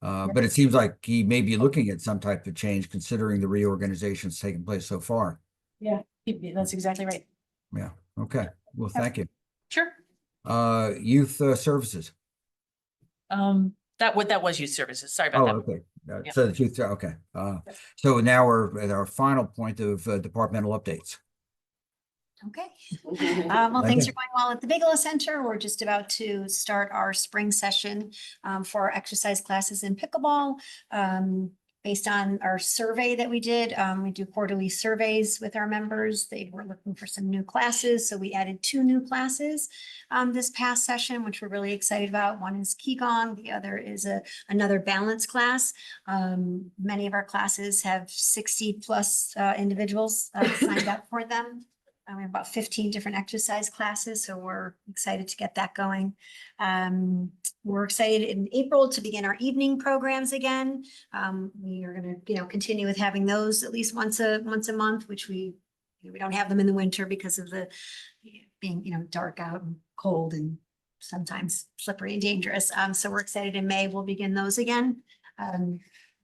But it seems like he may be looking at some type of change considering the reorganizations taking place so far. Yeah, that's exactly right. Yeah, okay. Well, thank you. Sure. Youth services. That was youth services. Sorry Oh, about that. okay. Yeah. So the youth, okay. So now we're at our final point of departmental updates. Okay. Well, Okay. things are going well at the Bigelow Center. We're just about to start our spring session for our exercise classes in pickleball. Based on our survey that we did, we do quarterly surveys with our members. They were looking for some new classes, so we added 2 new classes this past session, which we're really excited about. One is Qigong, the other is another balance class. Many of our classes have 60 plus individuals signed up for them. We have about 15 different exercise classes, so we're excited to get that going. We're excited in April to begin our evening programs again. We are going to, continue with having those at least once a month, which we don't have them in the winter because of the being, dark out and cold and sometimes slippery and dangerous. So we're excited in May, we'll begin those again.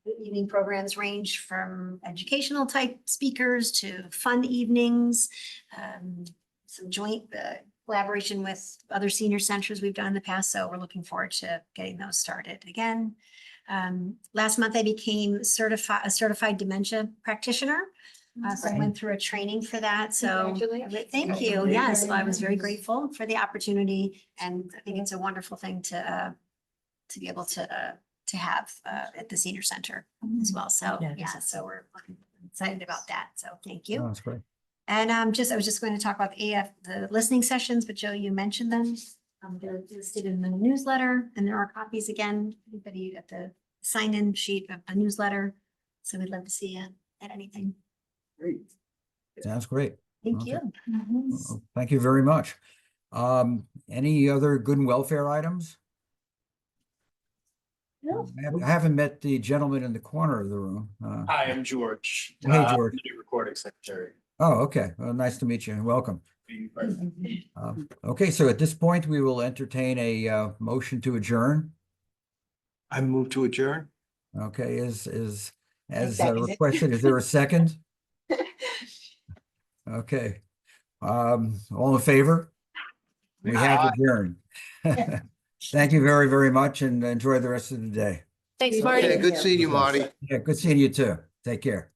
The evening programs range from educational type speakers to fun evenings, some joint collaboration with other senior centers we've done in the past. So we're looking forward to getting those started again. Last month, I became a certified dementia practitioner. So I went through a training for that. So thank you. Yes, I was very grateful for the opportunity, and I think it's a wonderful thing to be able to have at the senior center as well. So Yeah. so we're excited about that. So thank you. Oh, that's great. And I was just going to talk about the listening sessions, but Joe, you mentioned them. They're listed in the newsletter, and there are copies again, anybody at the sign-in sheet of a newsletter. So we'd love to see you at anything. Great. Sounds great. Thank Okay. you. Well, thank you very much. Any other good and welfare items? No. I haven't met the gentleman in the corner of the room. Hi, I'm George. Hey, George. I'm the new recording secretary. Oh, okay. Well, nice to meet you and welcome. Okay, so at this point, we will entertain a motion to adjourn. I move to adjourn. Okay, as second it. requested, is there a second? Okay. All in favor? We have adjourned. Thank you very, very much, and enjoy the rest of the day. Thanks, Marty. Okay, good seeing you, Marty. Yeah, good seeing you too. Take care.